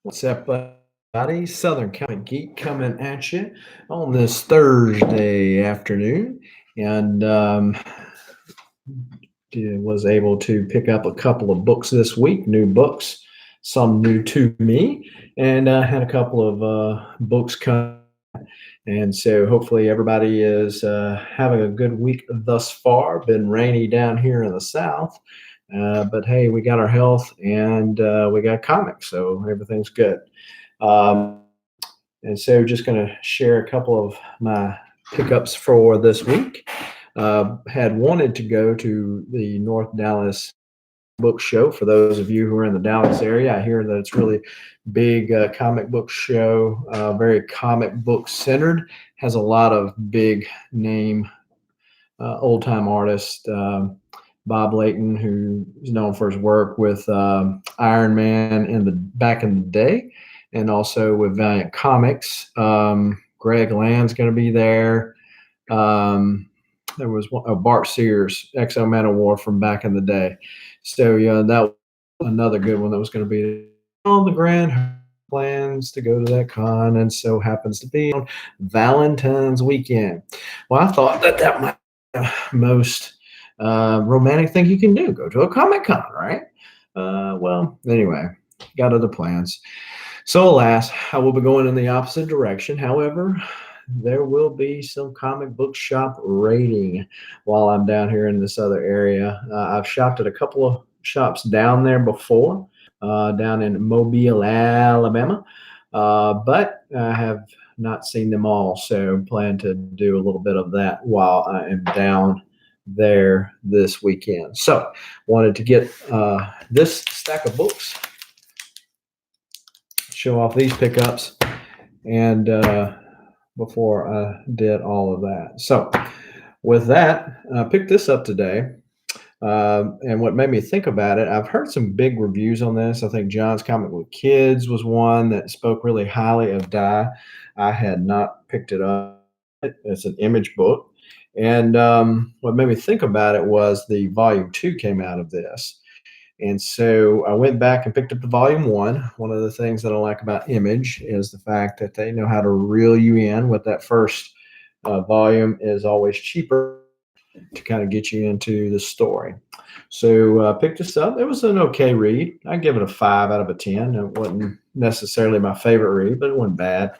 What's up, buddy? Southern Comic Geek coming at you on this Thursday afternoon, and was able to pick up a couple of books this week, new books, some new to me, and had a couple of books come. And so hopefully everybody is having a good week thus far. Been rainy down here in the South, but hey, we got our health and we got comics, so everything's good. Um, and so just going to share a couple of my pickups for this week. Had wanted to go to the North Dallas book show. For those of you who are in the Dallas area, I hear that it's really big comic book show, very comic book centered, has a lot of big name old time artists. Bob Layton, who is known for his work with Iron Man back in the day, and also with Valiant Comics. Greg Land's going to be there. There was Bart Sears, Exo Man of War from back in the day. So yeah, that was another good one that was going to be on the grand plans to go to that con, and so happens to be on Valentine's weekend. Well, I thought that might be the most romantic thing you can do, go to a Comic Con, right? Well, anyway, got other plans. So alas, I will be going in the opposite direction. However, there will be some comic book shop raiding while I'm down here in this other area. I've shopped at a couple of shops down there before, down in Mobile, Alabama, but I have not seen them all. So plan to do a little bit of that while I am down there this weekend. So wanted to get this stack of books, show off these pickups, and before I did all of that. So with that, I picked this up today. And what made me think about it, I've heard some big reviews on this. I think John's Comic with Kids was one that spoke really highly of Die. I had not picked it up. It's an Image book. And what made me think about it was the volume 2 came out of this. And so I went back and picked up the volume 1. One of the things that I like about Image is the fact that they know how to reel you in. With that first volume is always cheaper to kind of get you into the story. So I picked this up. It was an okay read. I give it a 5 out of a 10. It wasn't necessarily my favorite read, but it wasn't bad.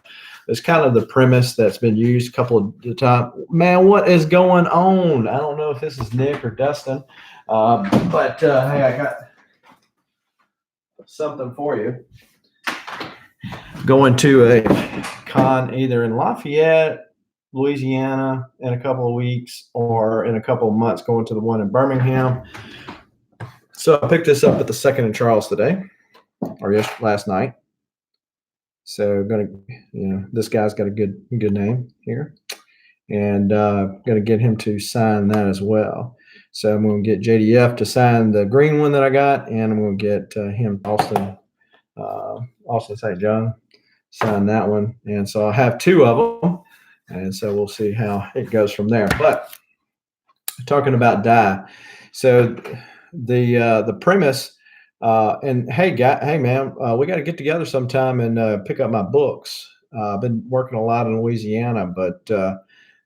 It's kind of the premise that's been used a couple of the time. Man, what is going on? I don't know if this is Nick or Dustin, but hey, I got something for you. Going to a con either in Lafayette, Louisiana in a couple of weeks, or in a couple of months going to the one in Birmingham. So I picked this up at the Second and Charles today, or last night. So this guy's got a good name here, and going to get him to sign that as well. So I'm going to get JDF to sign the green one that I got, and I'm going to get him, Austin St. John, sign that one. And so I have 2 of them, and so we'll see how it goes from there. But talking about Die, so the premise, and hey man, we got to get together sometime and pick up my books. I've been working a lot in Louisiana, but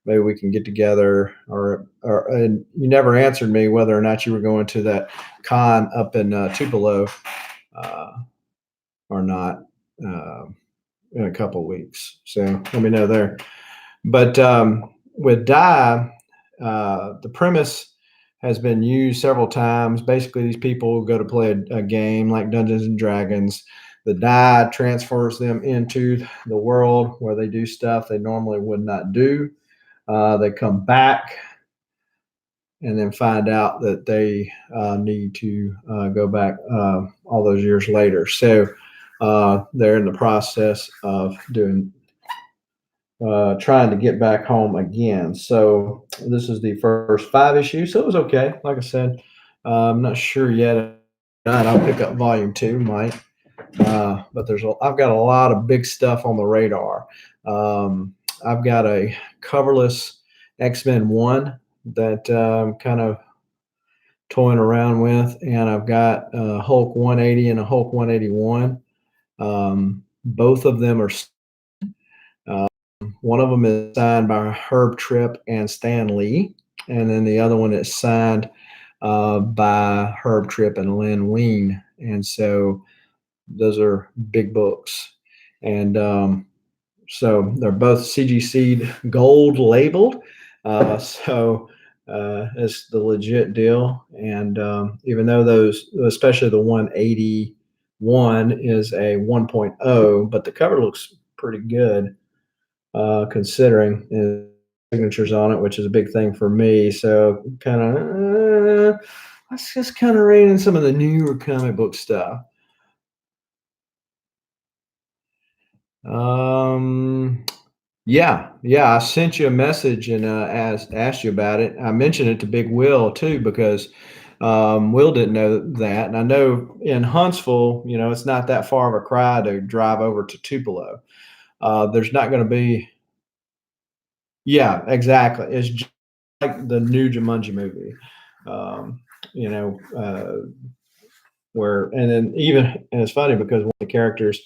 maybe we can get together. And you never answered me whether or not you were going to that con up in Tupelo or not in a couple of weeks. So let me know there. But with Die, the premise has been used several times. Basically, these people go to play a game like Dungeons and Dragons. The die transfers them into the world where they do stuff they normally would not do. They come back and then find out that they need to go back all those years later. So they're in the process of trying to get back home again. So this is the first 5 issues. So it was okay. Like I said, I'm not sure yet. I'll pick up volume 2, Mike. But I've got a lot of big stuff on the radar. I've got a coverless X-Men 1 that kind of toying around with, and I've got a Hulk 180 and a Hulk 181. Both of them are. One of them is signed by Herb Tripp and Stan Lee, and then the other one is signed by Herb Tripp and Lynn Wein. And so those are big books. And so they're both CGC gold labeled. So it's the legit deal. And even though those, especially the 181 is a 1.0, but the cover looks pretty good considering signatures on it, which is a big thing for me. So kind of let's just kind of rein in some of the newer comic book stuff. Yeah, I sent you a message and asked you about it. I mentioned it to Big Will too because Will didn't know that, and I know in Huntsville, it's not that far of a cry to drive over to Tupelo. There's not going to be. Yeah, exactly. It's just like the new Jumanji movie. Um, you know, where and then even and it's funny because one of the characters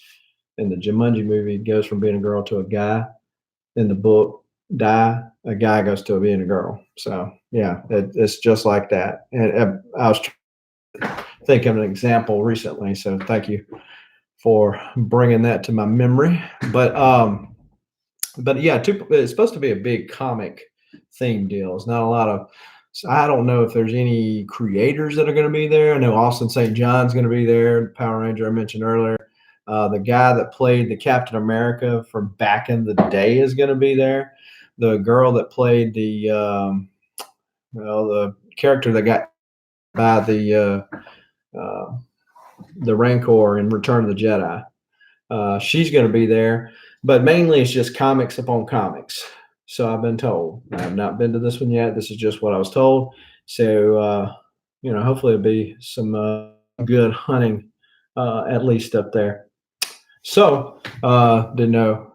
in the Jumanji movie goes from being a girl to a guy. In the book, a guy goes to being a girl. So yeah, it's just like that. And I was thinking of an example recently. So thank you for bringing that to my memory. But yeah, it's supposed to be a big comic theme deal. It's not a lot of. So I don't know if there's any creators that are going to be there. I know Austin St. John's going to be there. Power Ranger I mentioned earlier. The guy that played the Captain America from back in the day is going to be there. The girl that played the character that got by the Rancor in Return of the Jedi. She's going to be there, but mainly it's just comics upon comics. So I've been told. I have not been to this one yet. This is just what I was told. So hopefully it'll be some good hunting, at least up there. So didn't know.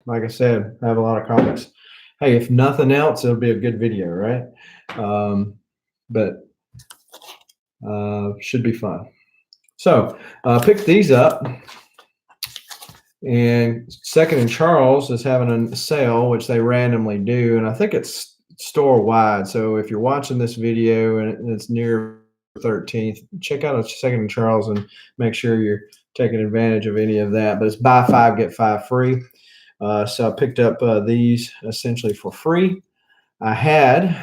Like I said, I have a lot of comics. Hey, if nothing else, it'll be a good video, right? But should be fun. So picked these up. And Second and Charles is having a sale, which they randomly do, and I think it's store wide. So if you're watching this video and it's near 13th, check out Second and Charles and make sure you're taking advantage of any of that. But it's buy 5 get 5 free. So I picked up these essentially for free. I had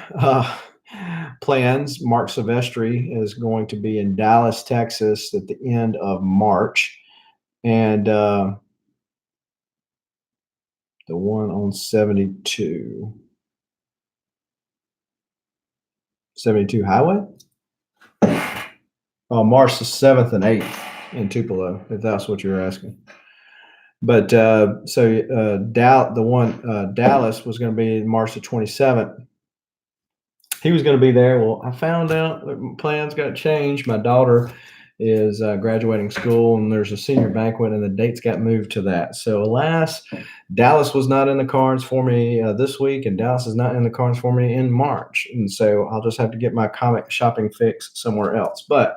plans. Mark Silvestri is going to be in Dallas, Texas, at the end of March, and the one on 72 Highway. Oh, March the 7th and 8th in Tupelo, if that's what you're asking. But Dallas was going to be March the 27th. He was going to be there. Well, I found out that plans got changed. My daughter is graduating school, and there's a senior banquet, and the dates got moved to that. So, alas, Dallas was not in the cards for me this week, and Dallas is not in the cards for me in March. And so I'll just have to get my comic shopping fix somewhere else. But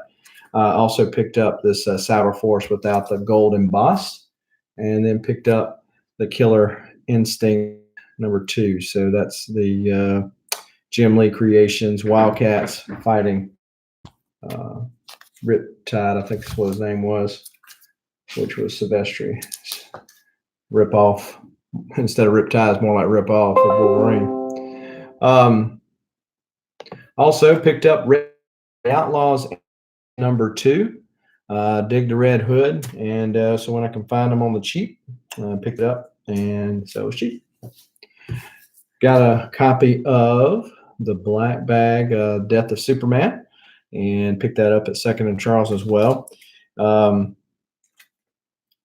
I also picked up this Cyber Force without the gold embossed, and then picked up the Killer Instinct #2. So that's the Jim Lee Creations Wildcats fighting Riptide, I think that's what his name was, which was Silvestri. Rip off instead of Riptide, it's more like rip off of Wolverine. Also picked up Red Outlaws #2. Dig the red hood, and so when I can find them on the cheap, picked it up, and so it's cheap. Got a copy of the Black Bag Death of Superman, and picked that up at Second and Charles as well.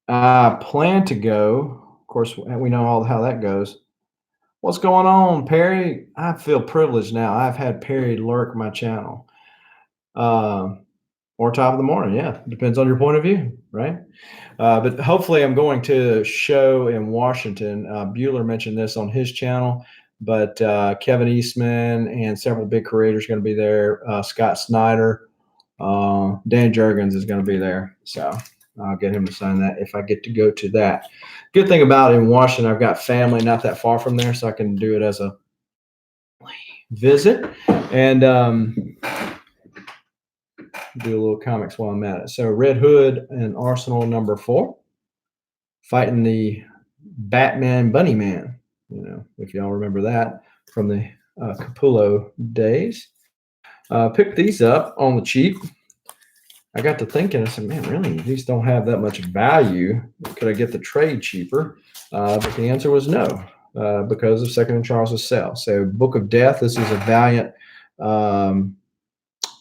I plan to go. Of course, we know how that goes. What's going on, Perry? I feel privileged now. I've had Perry lurk my channel. Or top of the morning, yeah. Depends on your point of view, right? But hopefully I'm going to a show in Washington. Bueller mentioned this on his channel. but Kevin Eastman and several big creators are going to be there. Scott Snyder, Dan Jurgens is going to be there. So I'll get him to sign that if I get to go to that. Good thing about in Washington, I've got family not that far from there, so I can do it as a visit and do a little comics while I'm at it. So Red Hood and Arsenal #4, fighting the Batman Bunny Man. If y'all remember that from the Capullo days. Picked these up on the cheap. I got to thinking, I said, man, really, these don't have that much value. Could I get the trade cheaper? But the answer was no, because of Second and Charles's sale. So Book of Death, this is a Valiant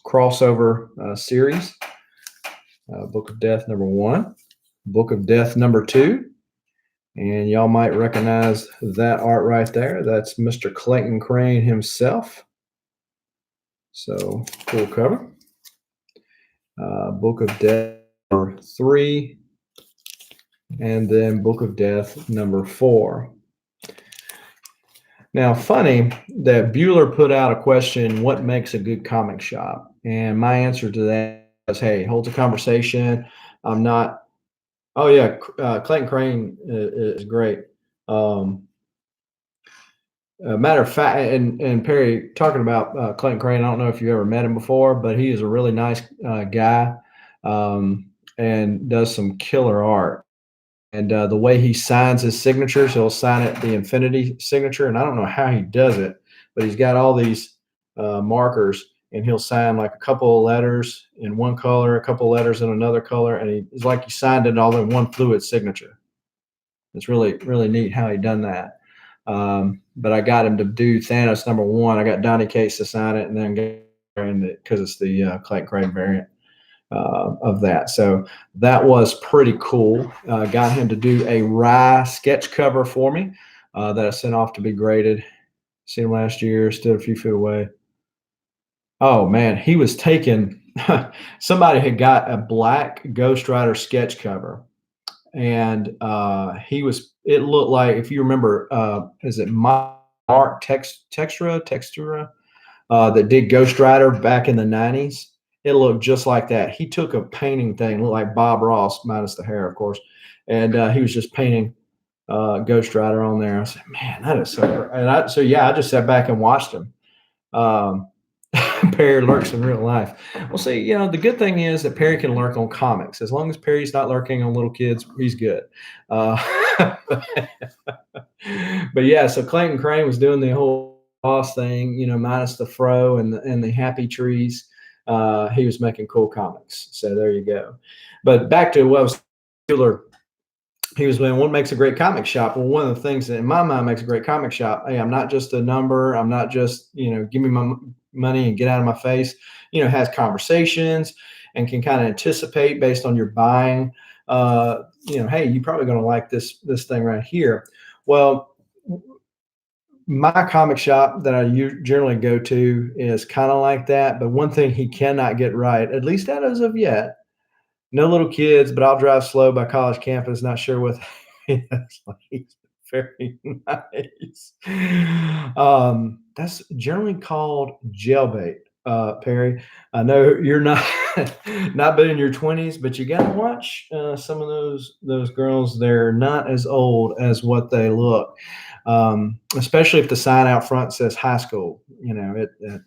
crossover series. Book of Death #1, Book of Death #2. And y'all might recognize that art right there. That's Mr. Clayton Crane himself. So cool cover. Book of Death #3, and then Book of Death #4. Now, funny that Bueller put out a question, what makes a good comic shop? And my answer to that is, hey, holds a conversation. I'm not, oh yeah, Clayton Crane is great. Matter of fact, and Perry, talking about Clayton Crane, I don't know if you ever met him before, but he is a really nice guy, and does some killer art. And the way he signs his signatures, he'll sign it the infinity signature, and I don't know how he does it, but he's got all these markers, and he'll sign like a couple of letters in one color, a couple of letters in another color, and it's like he signed it all in one fluid signature. It's really, really neat how he done that. But I got him to do Thanos #1. I got Donnie Cates to sign it, and then because it's the Clayton Crane variant of that. So that was pretty cool. Got him to do a Rye sketch cover for me that I sent off to be graded. Seen him last year, stood a few feet away. Oh man, he was taking. Somebody had got a black Ghost Rider sketch cover, and it looked like, if you remember, is it Mark Textura that did Ghost Rider back in the 90s? It looked just like that. He took a painting thing, looked like Bob Ross, minus the hair, of course, and he was just painting Ghost Rider on there. I said, man, that is so. And I just sat back and watched him. Perry lurks in real life. Well, see, the good thing is that Perry can lurk on comics. As long as Perry's not lurking on little kids, he's good. But yeah, so Clayton Crane was doing the whole boss thing, minus the fro and the happy trees. He was making cool comics. So there you go. But back to what was Bueller. He was saying, what makes a great comic shop? Well, one of the things that in my mind makes a great comic shop, hey, I'm not just a number. I'm not just, give me my money and get out of my face. Has conversations and can kind of anticipate based on your buying. Hey, you're probably going to like this thing right here. Well, my comic shop that I generally go to is kind of like that. But one thing he cannot get right, at least as of yet, no little kids, but I'll drive slow by college campus. Not sure what that's like. Very nice. That's generally called jailbait, Perry. I know you're not been in your 20s, but you got to watch some of those girls. They're not as old as what they look. Especially if the sign out front says high school.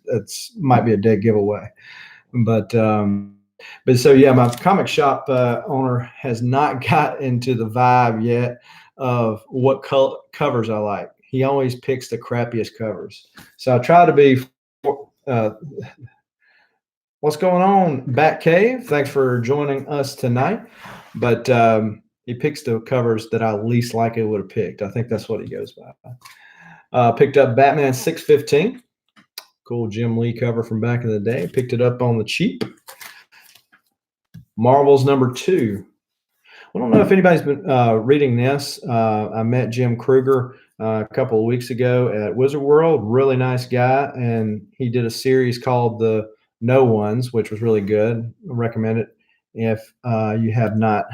It's might be a dead giveaway. But so yeah, my comic shop owner has not got into the vibe yet of what covers I like. He always picks the crappiest covers. So I try to be. What's going on, Batcave? Thanks for joining us tonight. But he picks the covers that I least likely would have picked. I think that's what he goes by. Picked up Batman 615. Cool Jim Lee cover from back in the day. Picked it up on the cheap. Marvel's #2. I don't know if anybody's been reading this. I met Jim Kruger a couple of weeks ago at Wizard World. Really nice guy, and he did a series called The No Ones, which was really good. I recommend it if you have not,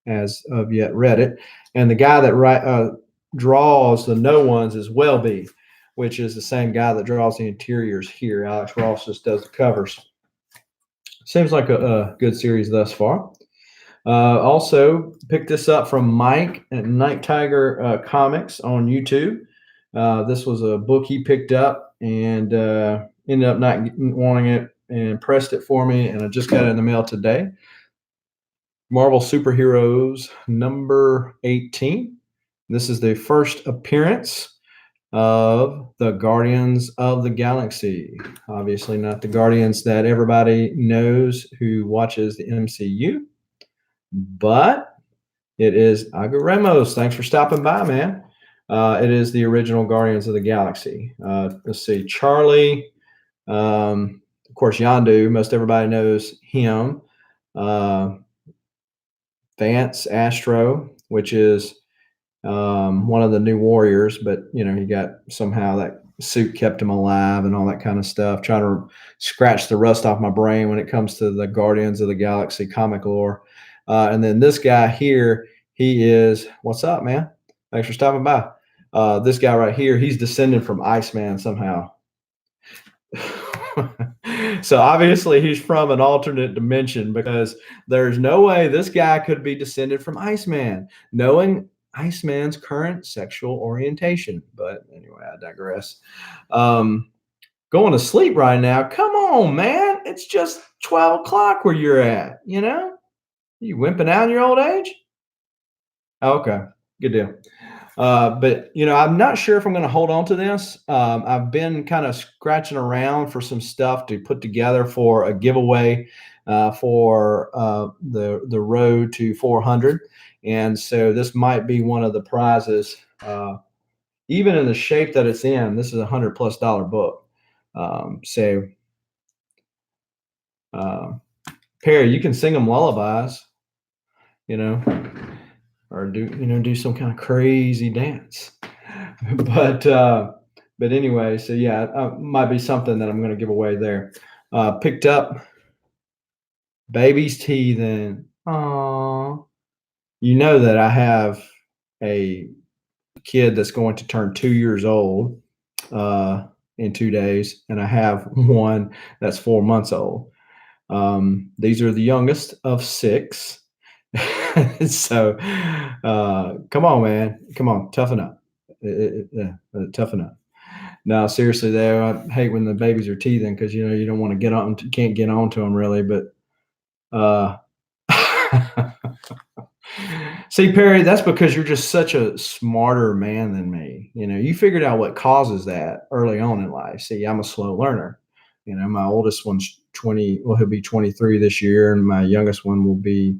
as of yet, read it. And the guy that draws The No Ones is Welby. which is the same guy that draws the interiors here. Alex Ross just does the covers. Seems like a good series thus far. Also, picked this up from Mike at Night Tiger Comics on YouTube. This was a book he picked up and ended up not wanting it and pressed it for me, and I just got it in the mail today. Marvel Superheroes number 18. This is the first appearance of the Guardians of the Galaxy. Obviously not the Guardians that everybody knows who watches the MCU, but it is Agaremos. Thanks for stopping by, man. It is the original Guardians of the Galaxy. Let's see, Charlie, of course, Yondu, most everybody knows him. Vance Astro, which is one of the new Warriors, but he got somehow that suit kept him alive and all that kind of stuff. Trying to scratch the rust off my brain when it comes to the Guardians of the Galaxy comic lore. And then this guy here, he is, what's up, man? Thanks for stopping by. This guy right here, he's descended from Iceman somehow. So obviously he's from an alternate dimension, because there's no way this guy could be descended from Iceman, knowing Iceman's current sexual orientation. But anyway, I digress. Going to sleep right now. Come on, man. It's just 12 o'clock where you're at, You wimping out in your old age? Okay, good deal. But I'm not sure if I'm going to hold on to this. I've been kind of scratching around for some stuff to put together for a giveaway for the road to 400, and so this might be one of the prizes. Even in the shape that it's in, this is $100+ book. Perry, you can sing them lullabies, or do some kind of crazy dance. But anyway, so yeah, might be something that I'm going to give away there. Picked up Baby's Teething. Aww. That I have a kid that's going to turn 2 years old in 2 days, and I have one that's 4 months old. These are the youngest of 6. So come on, man. Come on, toughen up. Toughen up. No, seriously, though, I hate when the babies are teething, because you don't want to get on, can't get on to them really. But see, Perry, that's because you're just such a smarter man than me. You figured out what causes that early on in life. See, I'm a slow learner. My oldest one's 20. Well, he'll be 23 this year, and my youngest one will be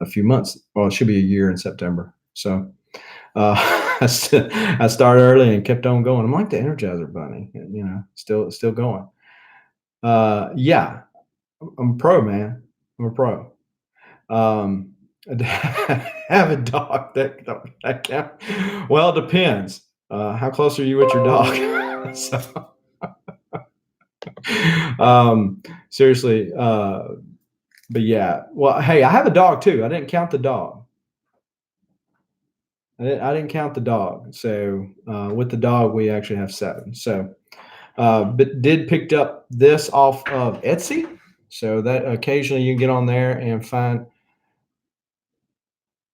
a few months. Well, it should be a year in September. So I started early and kept on going. I'm like the Energizer Bunny, still going. Yeah, I'm a pro, man. I'm a pro. I have a dog that count. Well, it depends. How close are you with your dog? So, seriously, but yeah. Well, hey, I have a dog too. I didn't count the dog. I didn't count the dog. So with the dog, we actually have 7. So, but did picked up this off of Etsy. So that occasionally you can get on there and find.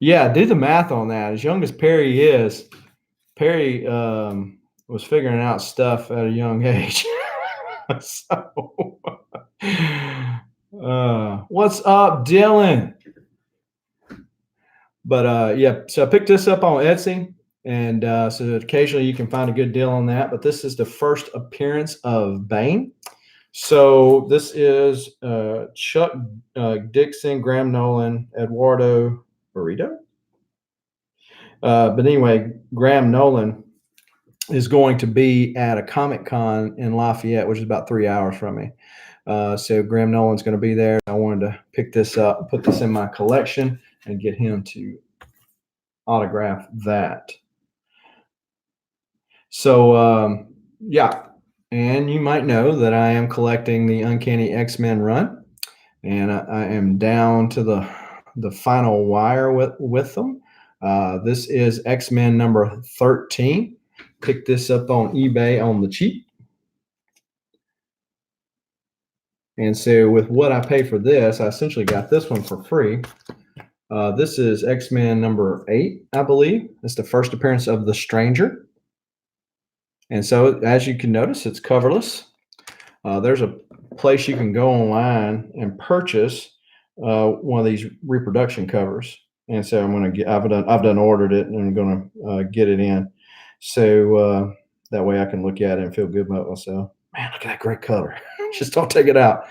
Yeah, do the math on that. As young as Perry is, Perry was figuring out stuff at a young age. So, what's up, Dylan? But yeah, so I picked this up on Etsy, and so occasionally you can find a good deal on that. But this is the first appearance of Bane. So this is Chuck Dixon, Graham Nolan, Eduardo Burrito. But anyway, Graham Nolan is going to be at a Comic-Con in Lafayette, which is about 3 hours from me. So Graham Nolan's going to be there. I wanted to pick this up, put this in my collection, and get him to autograph that. So yeah, and you might know that I am collecting the Uncanny X-Men run, and I am down to the final wire with them. This is X-Men number 13. picked this up on eBay on the cheap. And so with what I pay for this, I essentially got this one for free. This is X-Men number 8, I believe. It's the first appearance of the Stranger. And so as you can notice, it's coverless. There's a place you can go online and purchase one of these reproduction covers. And so I've done ordered it, and I'm going to get it in. So that way I can look at it and feel good about myself. Man, look at that great color. Just don't take it out.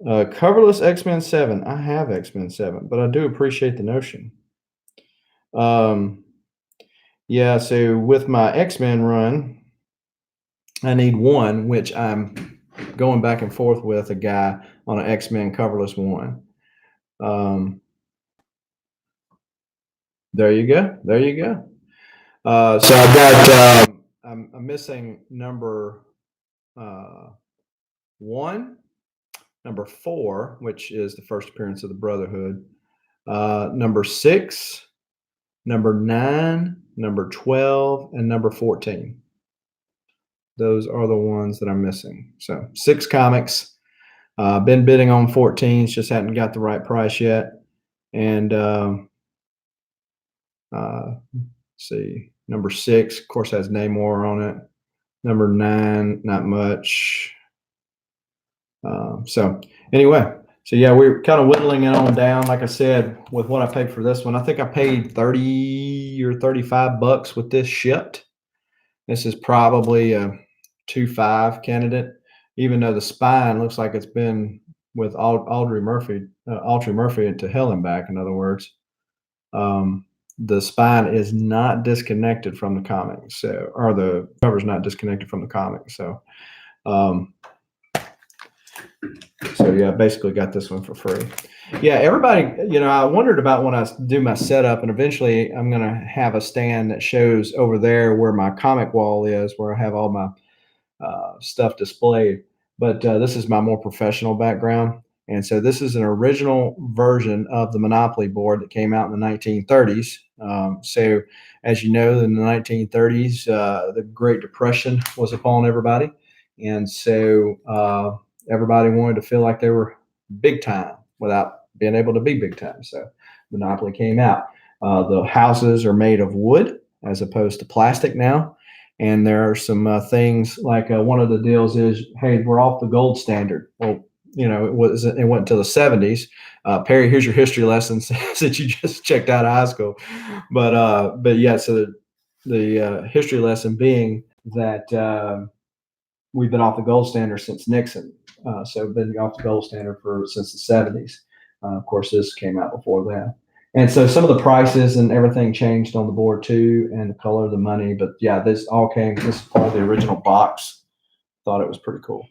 Coverless X-Men 7. I have X-Men 7, but I do appreciate the notion. Yeah, so with my X-Men run, I need one, which I'm going back and forth with a guy on an X-Men coverless one. There you go. There you go. So I've got, I'm missing number 1, number 4, which is the first appearance of the Brotherhood, number 6, number 9, number 12, and number 14. Those are the ones that I'm missing. So 6 comics. Been bidding on 14s, just hadn't got the right price yet. And see, number 6, of course, has Namor on it. Number 9, not much. So anyway, so yeah, we're kind of whittling it on down. Like I said, with what I paid for this one, I think I paid 30 or 35 bucks with this shipped. This is probably a 2.5 candidate, even though the spine looks like it's been with Audrey Murphy to hell and back. In other words, the spine is not disconnected from the comics, or the cover's not disconnected from the comics. So yeah, basically got this one for free. Yeah, everybody, I wondered about when I do my setup, and eventually I'm going to have a stand that shows over there where my comic wall is, where I have all my stuff displayed. But this is my more professional background. And so this is an original version of the Monopoly board that came out in the 1930s. So as you know, in the 1930s, the Great Depression was upon everybody. And so everybody wanted to feel like they were big time without being able to be big time. So Monopoly came out. The houses are made of wood as opposed to plastic now. And there are some things like one of the deals is, hey, we're off the gold standard. Well, it went to the 70s. Perry, here's your history lesson since you just checked out of high school. But yeah, so the history lesson being that we've been off the gold standard since Nixon. So been off the gold standard since the 70s. Of course, this came out before that. And so some of the prices and everything changed on the board too, and the color of the money. But yeah, this is part of the original box. Thought it was pretty cool.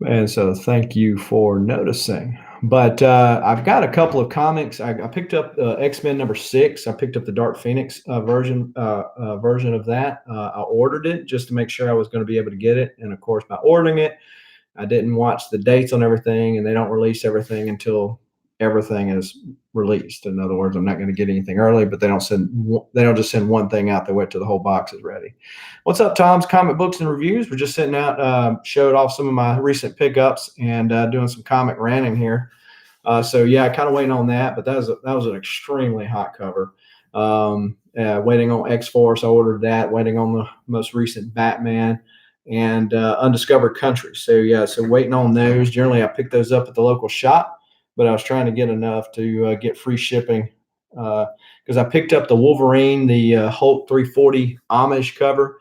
And so thank you for noticing. But I've got a couple of comics. I picked up X-Men number 6. I picked up the Dark Phoenix version of that. I ordered it just to make sure I was going to be able to get it. And of course, by ordering it, I didn't watch the dates on everything, and they don't release everything until everything is released. In other words, I'm not going to get anything early, but they don't just send one thing out. They wait till the whole box is ready. What's up, Tom's Comic Books and Reviews? We're just sitting out, showed off some of my recent pickups and doing some comic ranting here. So yeah, kind of waiting on that, but that was an extremely hot cover. Waiting on X-Force, I ordered that. Waiting on the most recent Batman and Undiscovered Country. So yeah, so waiting on those. Generally, I pick those up at the local shop, but I was trying to get enough to get free shipping because I picked up the Wolverine, the Hulk 340 Amish cover.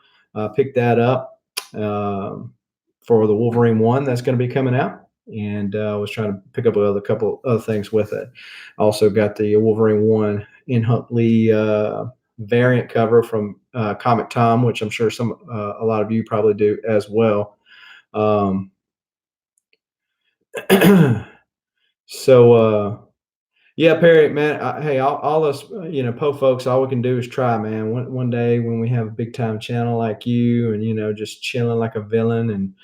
Picked that up for the Wolverine 1 that's going to be coming out, and I was trying to pick up a couple other things with it. Also got the Wolverine 1 in Huntley variant cover from Comic Tom, which I'm sure a lot of you probably do as well. So yeah, Perry, man, hey, all us po folks, all we can do is try, man. One day when we have a big time channel like you, and just chilling like a villain and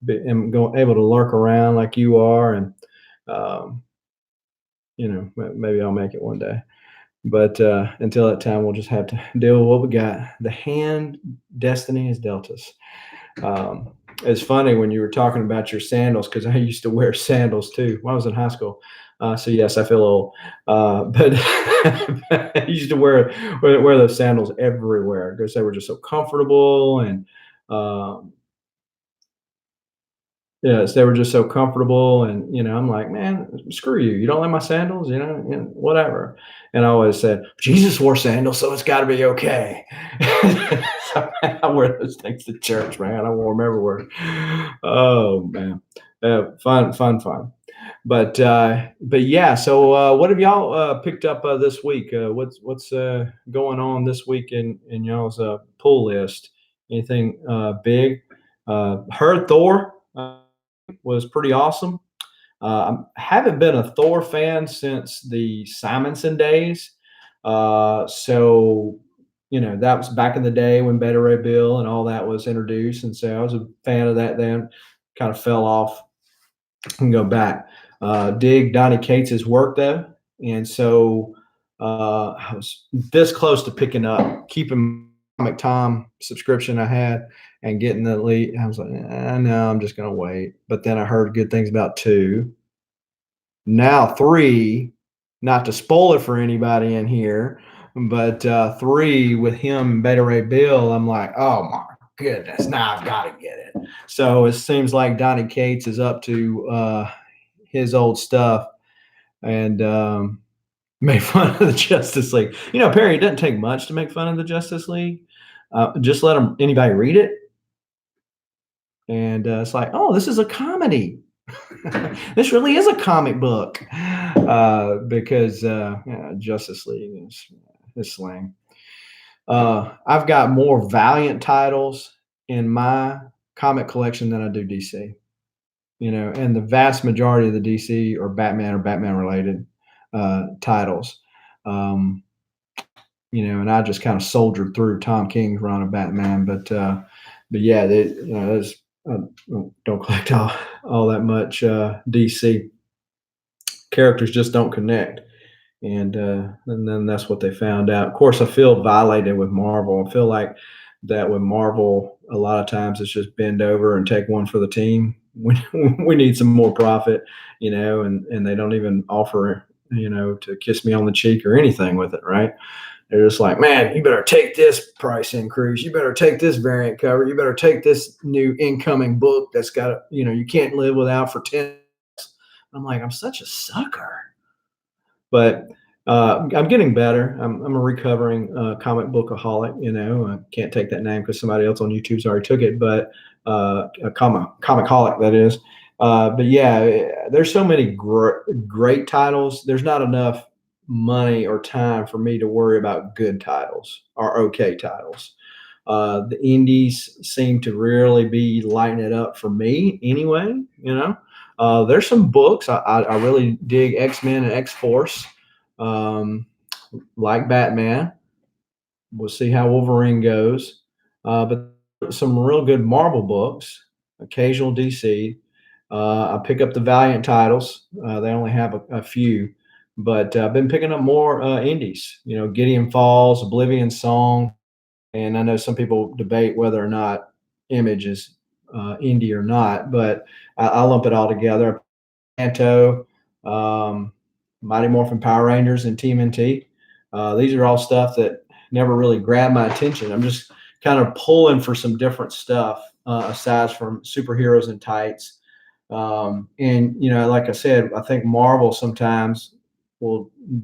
able to lurk around like you are, and maybe I'll make it one day. But until that time, we'll just have to deal with what we got. The hand destiny has dealt us. Um, it's funny when you were talking about your sandals because I used to wear sandals too when I was in high school. So yes, I feel old, but I used to wear those sandals everywhere because they were just so comfortable and um, yes, they were just so comfortable, and I'm like, man, screw you. You don't like my sandals, whatever. And I always said, Jesus wore sandals, so it's got to be okay. So I wear those things to church, man. I wore them everywhere. Oh man, fun, fun, fun. But yeah. So what have y'all picked up this week? What's going on this week in y'all's pull list? Anything big? Heard Thor was pretty awesome. I haven't been a Thor fan since the Simonson days. So, that was back in the day when Beta Ray Bill and all that was introduced. And so I was a fan of that then, kind of fell off and go back. Dig Donnie Cates' work though. And so I was this close to picking up, keeping Comic Tom subscription I had and getting the elite. I was like, no, I'm just going to wait. But then I heard good things about two. Now three, not to spoil it for anybody in here, but three with him and Beta Ray Bill, I'm like, oh my goodness, now I've got to get it. So it seems like Donnie Cates is up to his old stuff and made fun of the Justice League. Perry, it doesn't take much to make fun of the Justice League. Just let anybody read it. And it's like, oh, this is a comedy. This really is a comic book because Justice League is slang. I've got more Valiant titles in my comic collection than I do DC. And the vast majority of the DC or Batman related titles. And I just kind of soldiered through Tom King's run of Batman, but yeah, don't collect all that much DC characters just don't connect, and then that's what they found out. Of course, I feel violated with Marvel. I feel like that with Marvel, a lot of times it's just bend over and take one for the team. We need some more profit, and they don't even offer, to kiss me on the cheek or anything with it, right? They're just like, man, you better take this price increase. You better take this variant cover. You better take this new incoming book that's got, you can't live without for 10. I'm like, I'm such a sucker. But I'm getting better. I'm a recovering comic bookaholic. I can't take that name because somebody else on YouTube's already took it, but a comic-holic, that is. But yeah, there's so many great titles. There's not enough money or time for me to worry about good titles or okay titles. The indies seem to really be lighting it up for me anyway. There's some books. I really dig X-Men and X-Force, like Batman. We'll see how Wolverine goes. But some real good Marvel books, occasional DC. I pick up the Valiant titles. They only have a few, but I've been picking up more indies. Gideon Falls, Oblivion Song, and I know some people debate whether or not Image is indie or not, but I lump it all together. Anto, Mighty Morphin Power Rangers, and TMNT. These are all stuff that never really grabbed my attention. I'm just kind of pulling for some different stuff aside from superheroes and tights. And like I said, I think Marvel sometimes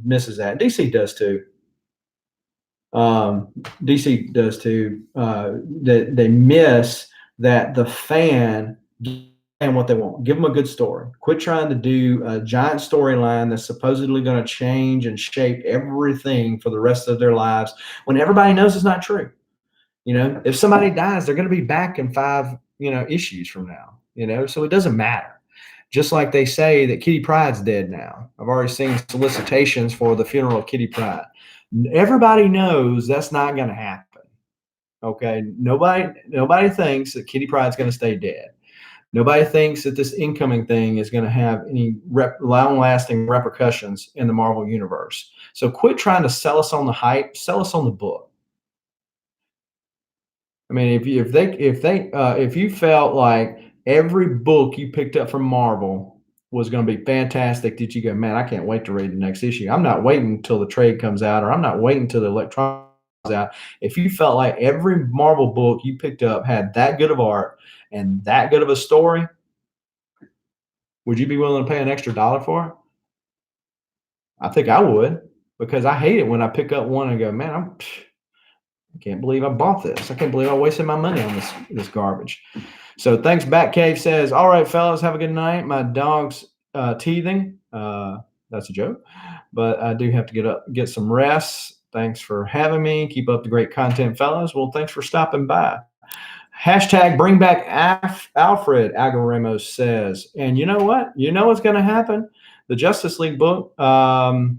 misses that. DC does too. DC does too. They miss that the fan and what they want. Give them a good story. Quit trying to do a giant storyline that's supposedly going to change and shape everything for the rest of their lives when everybody knows it's not true. If somebody dies, they're going to be back in 5, issues from now, so it doesn't matter. Just like they say that Kitty Pryde's dead now. I've already seen solicitations for the funeral of Kitty Pryde. Everybody knows that's not going to happen. Okay. Nobody thinks that Kitty Pryde's going to stay dead. Nobody thinks that this incoming thing is going to have any long-lasting repercussions in the Marvel universe. So quit trying to sell us on the hype. Sell us on the book. I mean, if you felt like every book you picked up from Marvel was going to be fantastic, that you go, man, I can't wait to read the next issue. I'm not waiting until the trade comes out, or I'm not waiting until the electronic comes out. If you felt like every Marvel book you picked up had that good of art and that good of a story, would you be willing to pay an extra dollar for it? I think I would, because I hate it when I pick up one and go, man, I can't believe I bought this. I can't believe I wasted my money on this garbage. So thanks, Batcave says, all right, fellas, have a good night. My dog's teething. That's a joke, but I do have to get up, get some rest. Thanks for having me. Keep up the great content, fellas. Well, thanks for stopping by. Hashtag bring back Alfred, Agaremos says. And you know what? You know what's going to happen? The Justice League book, the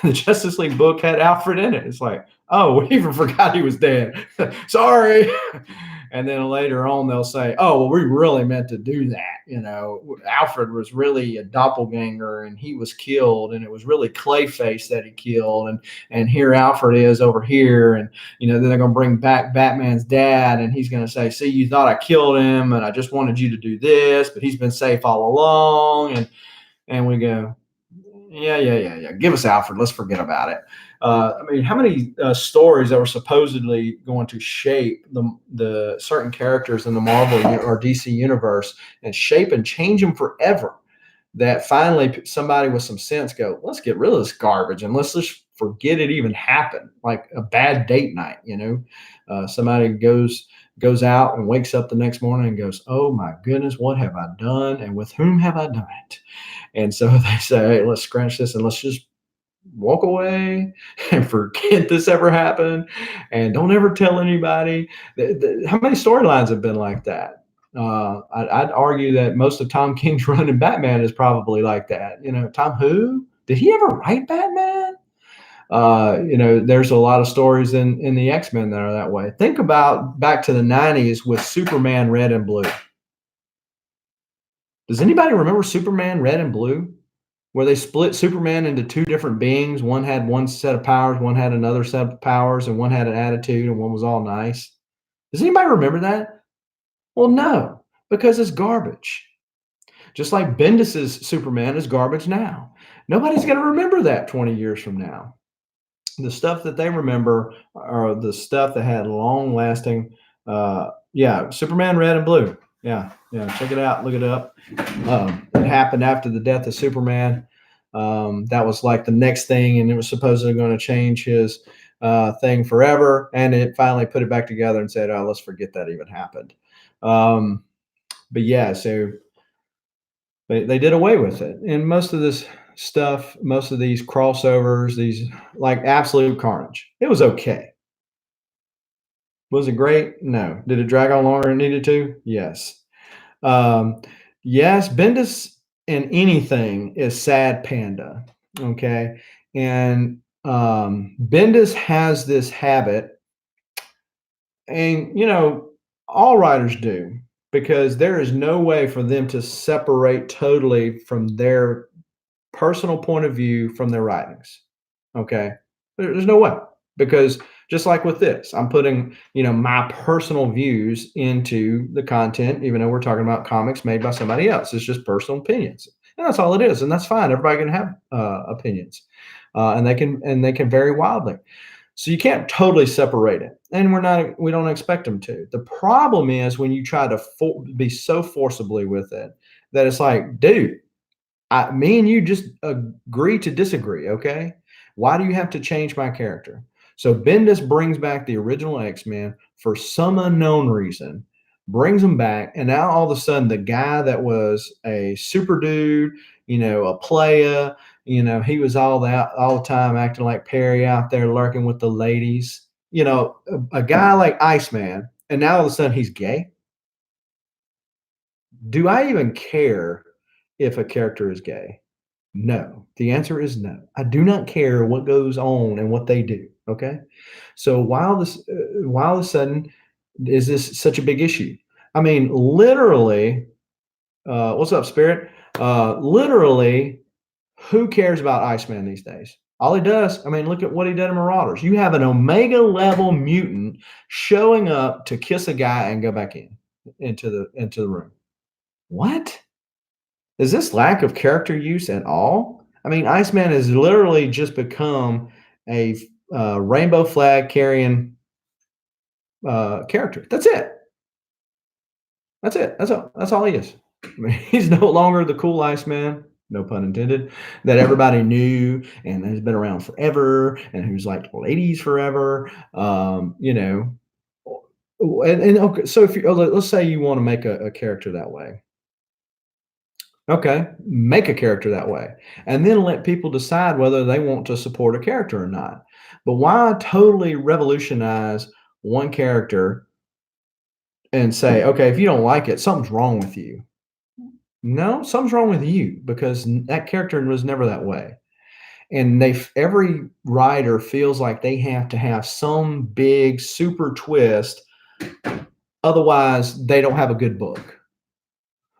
Justice League book had Alfred in it. It's like, oh, we even forgot he was dead. Sorry. And then later on, they'll say, oh, well, we really meant to do that. You know, Alfred was really a doppelganger and he was killed, and it was really Clayface that he killed. And here Alfred is over here. And, you know, then they're going to bring back Batman's dad, and he's going to say, see, you thought I killed him and I just wanted you to do this, but he's been safe all along. And we go, yeah. Give us Alfred. Let's forget about it. I mean, how many stories that were supposedly going to shape the certain characters in the Marvel or DC universe and shape and change them forever, that finally somebody with some sense go, let's get rid of this garbage and let's just forget it even happened. Like a bad date night, you know, somebody goes out and wakes up the next morning and goes, oh my goodness, what have I done? And with whom have I done it? And so they say, hey, let's scratch this and let's just walk away and forget this ever happened, and don't ever tell anybody. How many storylines have been like that? I'd argue that most of Tom King's run in Batman is probably like that. You know, Tom who? Did he ever write Batman? You know, there's a lot of stories in the X-Men that are that way. Think about back to the 90s with Superman Red and Blue. Does anybody remember Superman Red and Blue, where they split Superman into two different beings? One had one set of powers, one had another set of powers, and one had an attitude, and one was all nice. Does anybody remember that? Well, no, because it's garbage. Just like Bendis's Superman is garbage now. Nobody's going to remember that 20 years from now. The stuff that they remember are the stuff that had long lasting, Superman Red and Blue. Yeah, check it out, look it up. It happened after the death of Superman. That was like the next thing, and it was supposedly going to change his thing forever. And it finally put it back together and said, oh, let's forget that even happened. But yeah, so they did away with it. And most of this stuff, most of these crossovers, these like Absolute Carnage, it was okay. Was it great? No. Did it drag on longer than it needed to? Yes. Yes, Bendis in anything is sad panda. Okay. And Bendis has this habit, and you know, all writers do, because there is no way for them to separate totally from their personal point of view from their writings. Okay. There's no way, because just like with this, I'm putting, you know, my personal views into the content, even though we're talking about comics made by somebody else. It's just personal opinions, and that's all it is, and that's fine. Everybody can have opinions, and they can vary wildly. So you can't totally separate it, and we don't expect them to. The problem is when you try to be so forcibly with it that it's like, dude, me and you just agree to disagree, okay? Why do you have to change my character? So Bendis brings back the original X-Men for some unknown reason, brings them back, and now all of a sudden the guy that was a super dude, you know, a playa, you know, he was all the time acting like Perry out there lurking with the ladies, you know, a guy like Iceman, and now all of a sudden he's gay. Do I even care if a character is gay? No. The answer is no. I do not care what goes on and what they do. Okay. So why all of a sudden is this such a big issue? I mean, literally, What's up, Spirit? Literally, who cares about Iceman these days? All he does, I mean, look at what he did in Marauders. You have an Omega level mutant showing up to kiss a guy and go back into the room. What? Is this lack of character use at all? I mean, Iceman has literally just become a rainbow flag carrying character. That's it. That's it. That's all he is. I mean, he's no longer the cool Iceman, no pun intended, that everybody knew and has been around forever and who's like ladies forever. You know, and okay, so if you let's say you want to make a character that way. Okay, make a character that way, and then let people decide whether they want to support a character or not. But why totally revolutionize one character and say, okay, if you don't like it, something's wrong with you? No, something's wrong with you because that character was never that way. And every writer feels like they have to have some big super twist, otherwise they don't have a good book.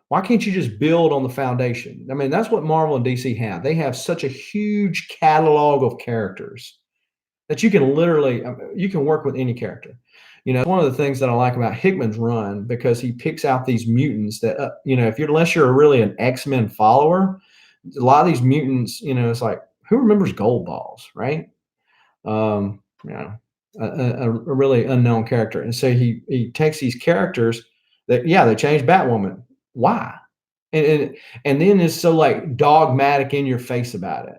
Why can't you just build on the foundation? I mean, that's what Marvel and DC have. They have such a huge catalog of characters that you can literally you can work with any character. You know, one of the things that I like about Hickman's run because he picks out these mutants that you know, if you're unless you're really an X-Men follower, a lot of these mutants, you know, it's like who remembers Gold Balls, right? You know, a really unknown character, and so he takes these characters that they changed Batwoman. Why? And and then it's so like dogmatic in your face about it.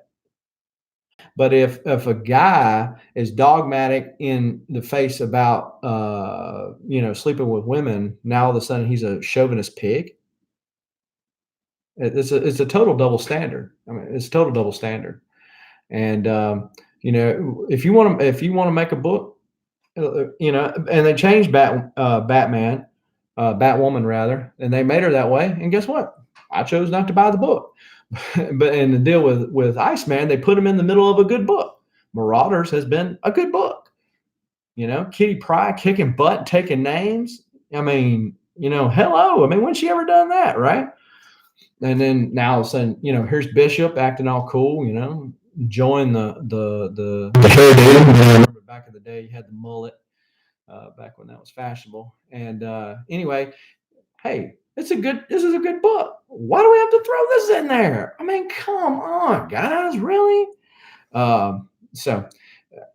But if a guy is dogmatic in the face about you know, sleeping with women, now all of a sudden he's a chauvinist pig. It's a total double standard. I mean, it's a total double standard. And you know, if you want to make a book, you know, and they changed Batman, Batwoman rather, and they made her that way. And guess what? I chose not to buy the book. But in the deal with Iceman, they put him in the middle of a good book. Marauders has been a good book. You know, Kitty Pryde kicking butt, taking names. I mean, you know, hello. I mean, when's she ever done that, right? And then now all of a sudden, you know, here's Bishop acting all cool, you know, enjoying the hairdo. I remember back in the day, you had the mullet, back when that was fashionable. And anyway, hey, this is a good book. Why do we have to throw this in there? I mean, come on, guys, really? So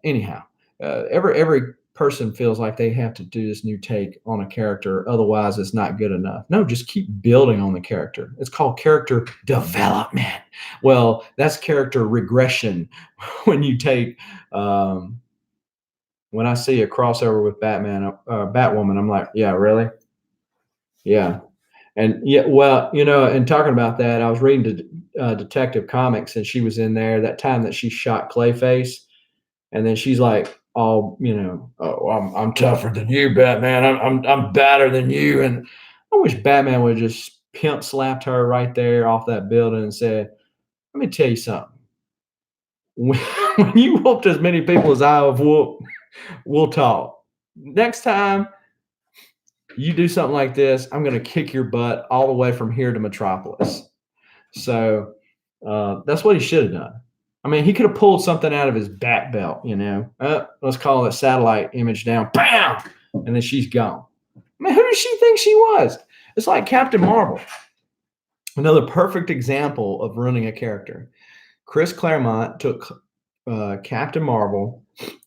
anyhow, every person feels like they have to do this new take on a character, otherwise it's not good enough. No, just keep building on the character. It's called character development. Well, that's character regression. When you take when I see a crossover with Batman, Batwoman, I'm like, yeah, really? Yeah. And yeah, well, you know, and talking about that, I was reading Detective Comics, and she was in there that time that she shot Clayface, and then she's like, "Oh, you know, oh, I'm tougher than you, Batman. I'm better than you." And I wish Batman would have just pimp slapped her right there off that building and said, "Let me tell you something. When you whooped as many people as I have whooped, we'll talk. Next time you do something like this, I'm going to kick your butt all the way from here to Metropolis." So that's what he should have done. I mean, he could have pulled something out of his bat belt, you know. Let's call it satellite image down, bam, and then she's gone. I mean, who does she think she was? It's like Captain Marvel, another perfect example of ruining a character. Chris Claremont took Captain Marvel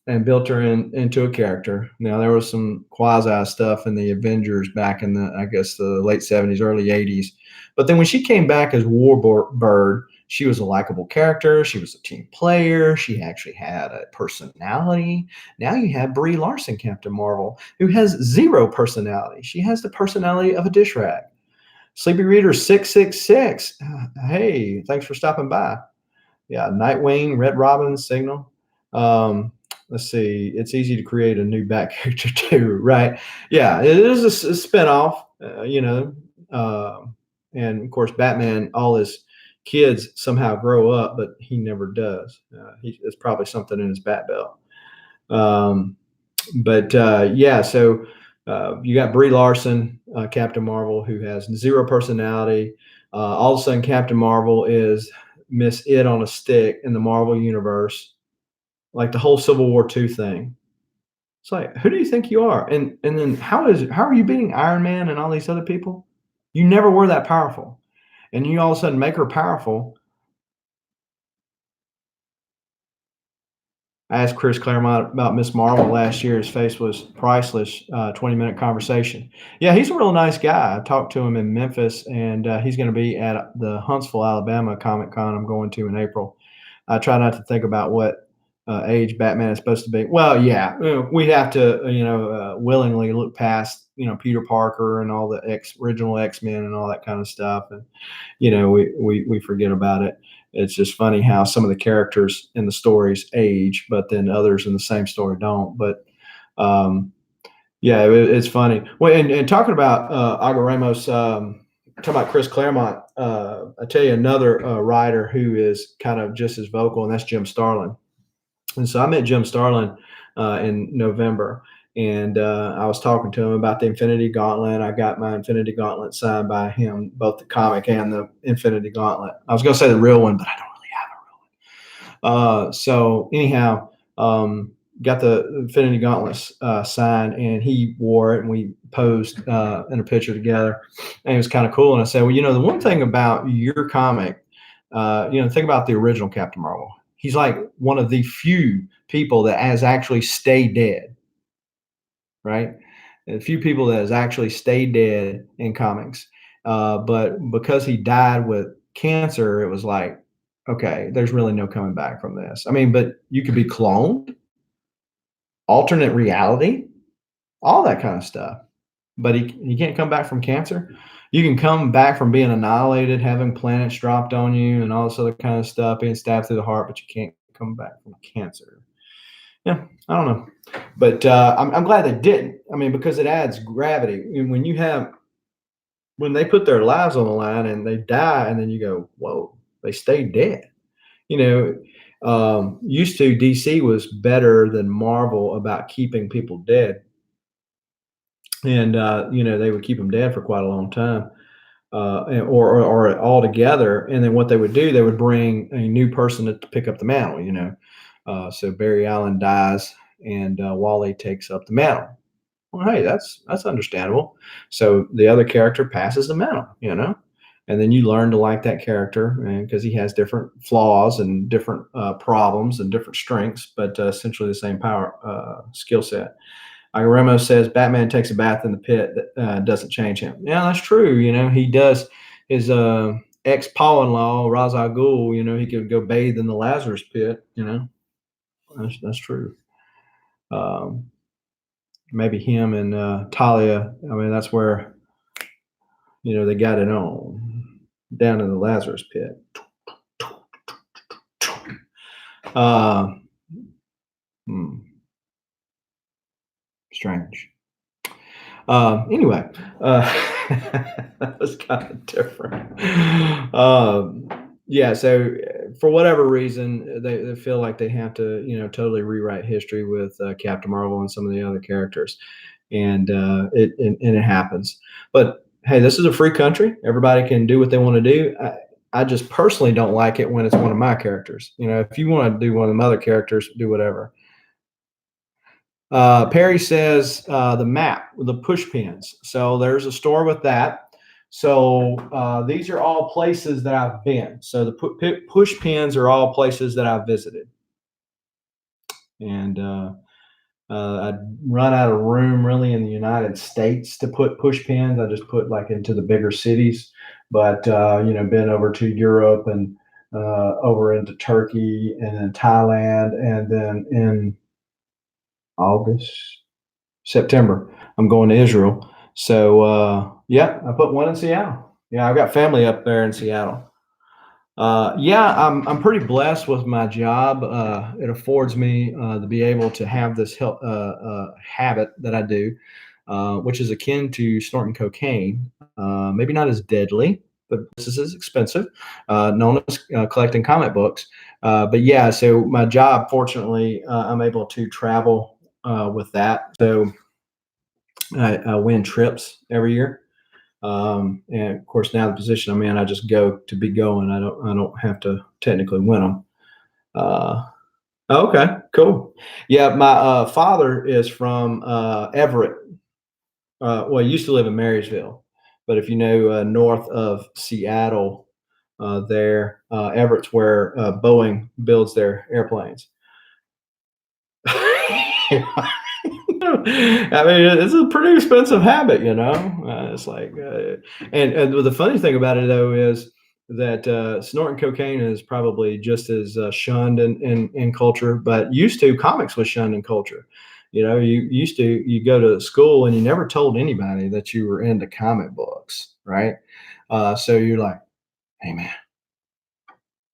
and built her into a character. Now there was some quasi stuff in the Avengers back in the, I guess, the late 70s, early 80s. But then when she came back as Warbird, she was a likable character. She was a team player. She actually had a personality. Now you have Brie Larson, Captain Marvel, who has zero personality. She has the personality of a dish rag. Sleepy Reader 666. Hey, thanks for stopping by. Yeah, Nightwing, Red Robin, Signal. Let's see. It's easy to create a new Bat character too, right? Yeah, it is a spinoff, you know. And of course, Batman, all his kids somehow grow up, but he never does. It's probably something in his bat belt. But yeah, so You got Brie Larson, Captain Marvel, who has zero personality. All of a sudden, Captain Marvel is Miss It on a stick in the Marvel universe, like the whole Civil War II thing. It's like, who do you think you are? And then how are you beating Iron Man and all these other people? You never were that powerful, and you all of a sudden make her powerful. I asked Chris Claremont about Miss Marvel last year. His face was priceless. 20-minute conversation. Yeah, he's a real nice guy. I talked to him in Memphis, and he's going to be at the Huntsville, Alabama Comic Con I'm going to in April. I try not to think about what age Batman is supposed to be. Well, yeah, we have to, willingly look past, Peter Parker and all the original X-Men and all that kind of stuff, and we forget about it. It's just funny how some of the characters in the stories age, but then others in the same story don't. But yeah, it's funny. Well, and talking about Aga Ramos, talking about Chris Claremont, I tell you another writer who is kind of just as vocal, and that's Jim Starlin. And so I met Jim Starlin in November, and I was talking to him about the Infinity Gauntlet. I got my Infinity Gauntlet signed by him, both the comic and the Infinity Gauntlet. I was going to say the real one, but I don't really have a real one. So anyhow, got the Infinity Gauntlet signed, and he wore it, and we posed in a picture together, and it was kind of cool. And I said, well, the one thing about your comic, think about the original Captain Marvel. He's like one of the few people that has actually stayed dead, right? A few people that has actually stayed dead in comics. But because he died with cancer, it was like, okay, there's really no coming back from this. I mean, but you could be cloned, alternate reality, all that kind of stuff. But he can't come back from cancer. You can come back from being annihilated, having planets dropped on you, and all this other kind of stuff, being stabbed through the heart, but you can't come back from cancer. Yeah, I don't know, but I'm glad they didn't. I mean, because it adds gravity. And when they put their lives on the line and they die, and then you go, whoa, they stayed dead. Used to DC was better than Marvel about keeping people dead, and they would keep them dead for quite a long time. Or all together. And then what they would do, they would bring a new person to pick up the mantle, so Barry Allen dies and Wally takes up the mantle. Well, hey, that's understandable. So the other character passes the mantle, and then you learn to like that character because he has different flaws and different problems and different strengths, but essentially the same power skill set. Ramos says Batman takes a bath in the pit that doesn't change him. Yeah, that's true. He does. His ex-Paw-in-law, Ra's al Ghul, he could go bathe in the Lazarus pit. That's true. Maybe him and Talia. I mean, that's where they got it on, down in the Lazarus pit. Strange. Anyway, that was kind of different. Yeah, so for whatever reason, they feel like they have to, totally rewrite history with Captain Marvel and some of the other characters, and it happens. But hey, this is a free country. Everybody can do what they want to do. I just personally don't like it when it's one of my characters. If you want to do one of the other characters, do whatever. Perry says the map, the push pins. So there's a store with that. So these are all places that I've been. So the push pins are all places that I've visited. And I'd run out of room really in the United States to put push pins. I just put like into the bigger cities. But, been over to Europe and over into Turkey and then Thailand, and then in September, I'm going to Israel. So yeah, I put one in Seattle. Yeah, I've got family up there in Seattle. Yeah, I'm pretty blessed with my job. It affords me to be able to have this habit that I do, which is akin to snorting cocaine. Maybe not as deadly, but this is expensive, known as collecting comic books. But yeah, so my job, fortunately, I'm able to travel with that. So I win trips every year. And of course, now the position I'm in, I just go to be going. I don't have to technically win them. Uh, okay, cool. Yeah, my father is from Everett. Well, he used to live in Marysville, but if you know north of Seattle, there, Everett's where Boeing builds their airplanes. I mean, it's a pretty expensive habit, you know. It's like, and the funny thing about it though is that snorting cocaine is probably just as shunned in culture, but used to comics was shunned in culture. You know, you used to you go to school and you never told anybody that you were into comic books, right? So you're like, hey man,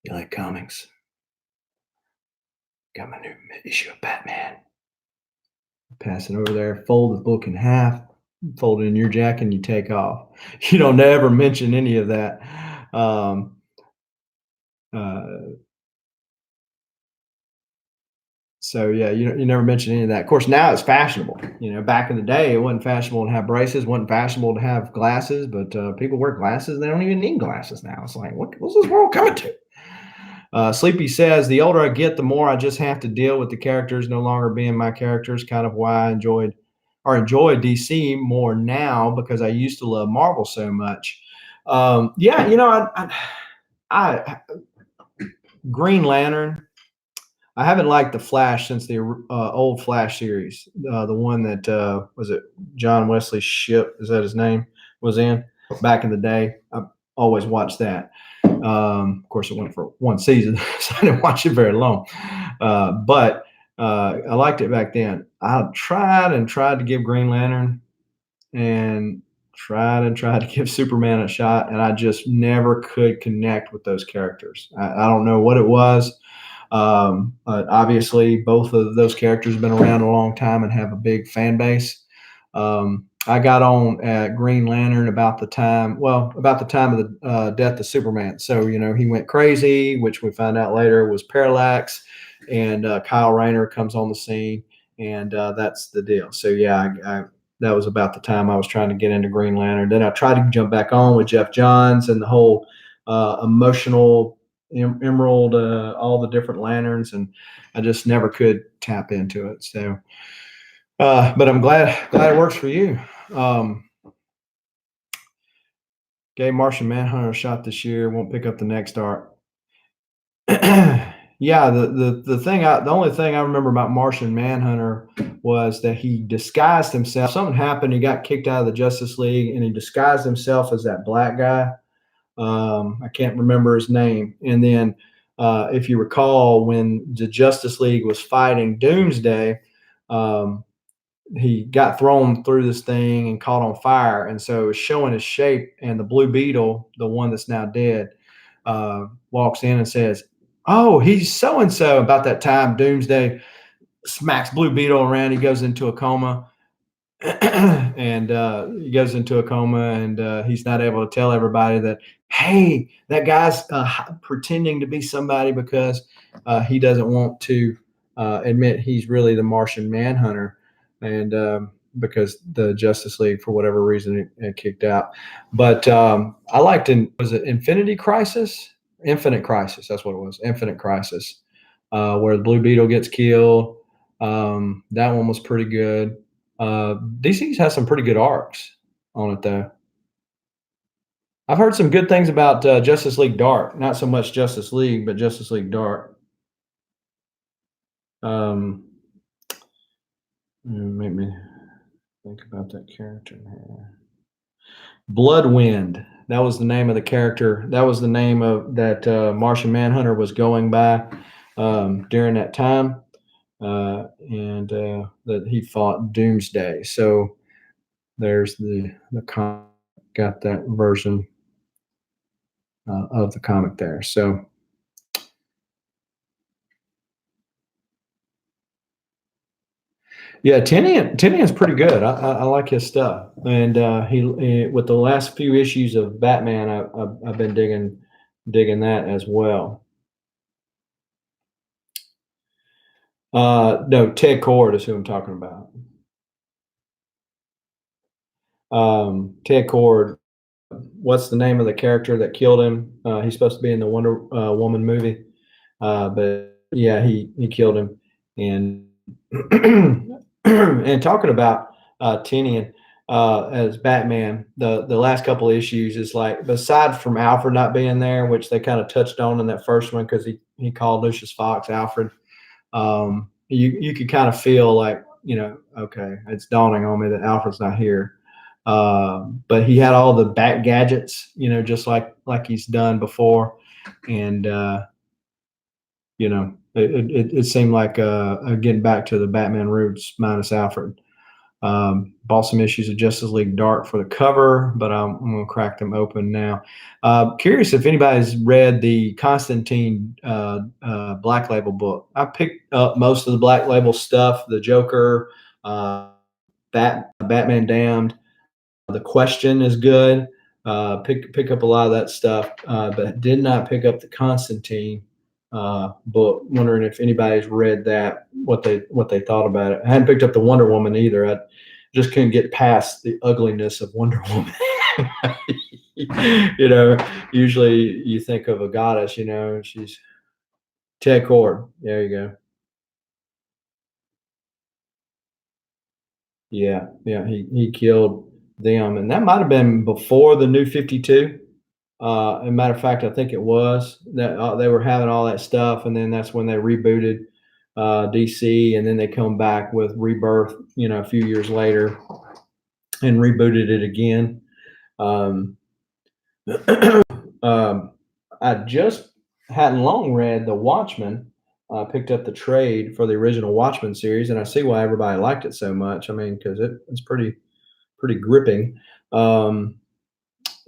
you like comics? Got my new issue of Batman. Pass it over there, fold the book in half, fold it in your jacket, and you take off. You don't ever mention any of that. Um, uh, so yeah, you never mention any of that. Of course, now it's fashionable. You know, back in the day, it wasn't fashionable to have braces, wasn't fashionable to have glasses, but people wear glasses. They don't even need glasses now. It's like, what's this world coming to? Sleepy says, the older I get, the more I just have to deal with the characters no longer being my characters. Kind of why I enjoy DC more now because I used to love Marvel so much. Yeah, you know, I Green Lantern. I haven't liked the Flash since the old Flash series, the one that was it John Wesley Ship, is that his name, was in back in the day. I always watched that. Of course, it went for one season, so I didn't watch it very long. But I liked it back then. I tried to give Green Lantern and tried to give Superman a shot, and I just never could connect with those characters. I don't know what it was. But obviously, both of those characters have been around a long time and have a big fan base. I got on at Green Lantern about the time of the death of Superman. So, you know, he went crazy, which we found out later was parallax, and Kyle Rayner comes on the scene, and that's the deal. So, yeah, that was about the time I was trying to get into Green Lantern. Then I tried to jump back on with Jeff Johns and the whole emotional Emerald, all the different lanterns, and I just never could tap into it. So, but I'm glad it works for you. Um, Gave Martian Manhunter a shot this year. Won't pick up the next arc. Yeah, the only thing I remember about Martian Manhunter was that he disguised himself. Something happened. He got kicked out of the Justice League, and he disguised himself as that black guy. I can't remember his name. And then, if you recall, when the Justice League was fighting Doomsday, um, he got thrown through this thing and caught on fire. And so it's showing his shape. And the Blue Beetle, the one that's now dead, walks in and says, "Oh, he's so and so." About that time, Doomsday smacks Blue Beetle around. He goes into a coma. And he goes into a coma, and he's not able to tell everybody that, hey, that guy's pretending to be somebody because he doesn't want to admit he's really the Martian Manhunter, and because the Justice League, for whatever reason, it kicked out. But I liked was it Infinity Crisis? Infinite Crisis, that's what it was. Infinite Crisis, where the Blue Beetle gets killed. That one was pretty good. DC's has some pretty good arcs on it, though. I've heard some good things about Justice League Dark. Not so much Justice League, but Justice League Dark. Um, Make me think about that character here. Bloodwind. That was the name of the character. That was the name of that Martian Manhunter was going by during that time, and that he fought Doomsday. So there's the got that version of the comic there. So yeah, Tinian's pretty good. I like his stuff, and he with the last few issues of Batman, I've been digging that as well. No, Ted Kord is who I'm talking about. Ted Cord. What's the name of the character that killed him? He's supposed to be in the Wonder Woman movie, but yeah, he killed him. And and talking about Tinian as Batman, the last couple of issues is like, aside from Alfred not being there, which they kind of touched on in that first one because he called Lucius Fox Alfred. You could kind of feel like, okay, it's dawning on me that Alfred's not here. But he had all the back gadgets, just like he's done before, and it seemed like getting back to the Batman roots minus Alfred. Bought some issues of Justice League Dark for the cover, but I'm going to crack them open now. Curious if anybody's read the Constantine Black Label book. I picked up most of the Black Label stuff, the Joker, Batman Damned. The Question is good. Pick up a lot of that stuff, but did not pick up the Constantine book. Wondering if anybody's read that, what they thought about it. I hadn't picked up the Wonder Woman either. I just couldn't get past the ugliness of Wonder Woman. Usually you think of a goddess. She's Ted Cord. There you go. Yeah, he killed them, and that might have been before the New 52. As a matter of fact, I think it was that they were having all that stuff, and then that's when they rebooted DC, and then they come back with Rebirth, a few years later, and rebooted it again. I just hadn't long read the Watchmen. Picked up the trade for the original Watchmen series, and I see why everybody liked it so much. I mean, because it's pretty gripping. So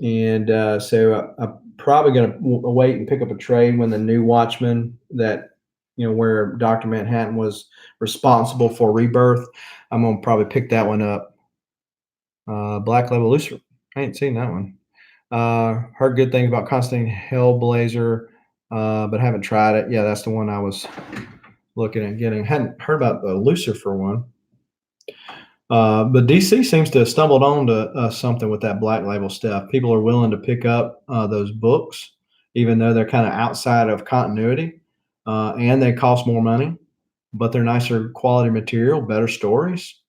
I'm probably going to wait and pick up a trade when the new Watchmen that, where Dr. Manhattan was responsible for Rebirth. I'm going to probably pick that one up. Black Label Lucifer. I ain't seen that one. Heard good things about Constantine Hellblazer, but haven't tried it. Yeah, that's the one I was looking at getting. Hadn't heard about the Lucifer one. But DC seems to have stumbled on to something with that Black Label stuff. People are willing to pick up those books, even though they're kind of outside of continuity, and they cost more money, but they're nicer quality material, better stories.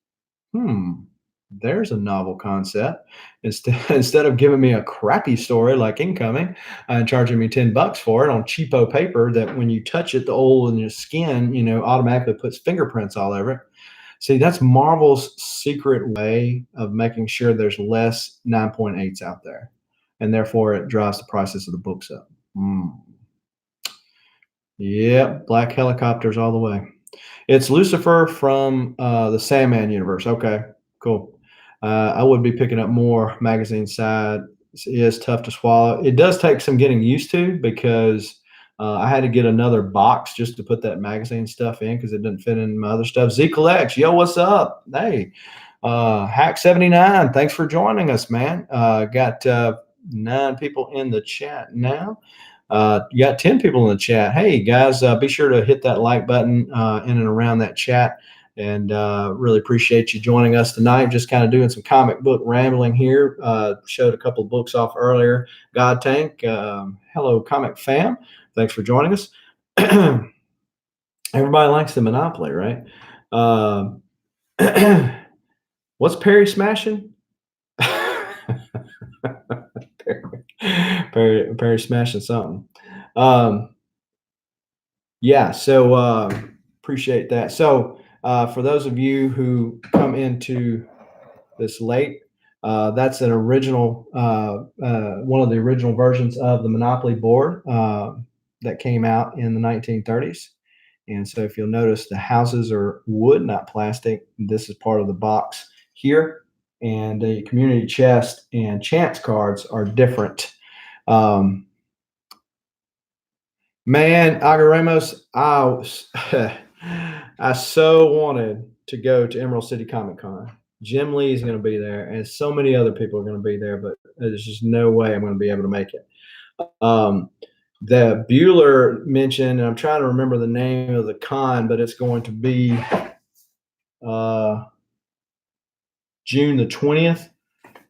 There's a novel concept. Instead of giving me a crappy story like Incoming and charging me $10 for it on cheapo paper that when you touch it, the oil in your skin, automatically puts fingerprints all over it. See, that's Marvel's secret way of making sure there's less 9.8s out there, and therefore it drives the prices of the books up. Yep, black helicopters all the way. It's Lucifer from the Sandman universe. Okay, cool. I would be picking up more magazine side. It is tough to swallow. It does take some getting used to because I had to get another box just to put that magazine stuff in because it didn't fit in my other stuff. Z Collects, yo, what's up? Hey, Hack 79, thanks for joining us, man. Got 9 people in the chat now. You got 10 people in the chat. Hey, guys, be sure to hit that like button in and around that chat. And really appreciate you joining us tonight. Just kind of doing some comic book rambling here. Showed a couple of books off earlier. God Tank, hello, comic fam. Thanks for joining us. Everybody likes the Monopoly, right? What's Perry smashing? Perry smashing something. Yeah, so appreciate that. So for those of you who come into this late, that's an original, one of the original versions of the Monopoly board that came out in the 1930s. And so if you'll notice, the houses are wood, not plastic. This is part of the box here. And the community chest and chance cards are different. Man, Aga Ramos, I so wanted to go to Emerald City Comic Con. Jim Lee is going to be there, and so many other people are going to be there, but there's just no way I'm going to be able to make it. The Bueller mentioned, and I'm trying to remember the name of the con, but it's going to be June the 20th.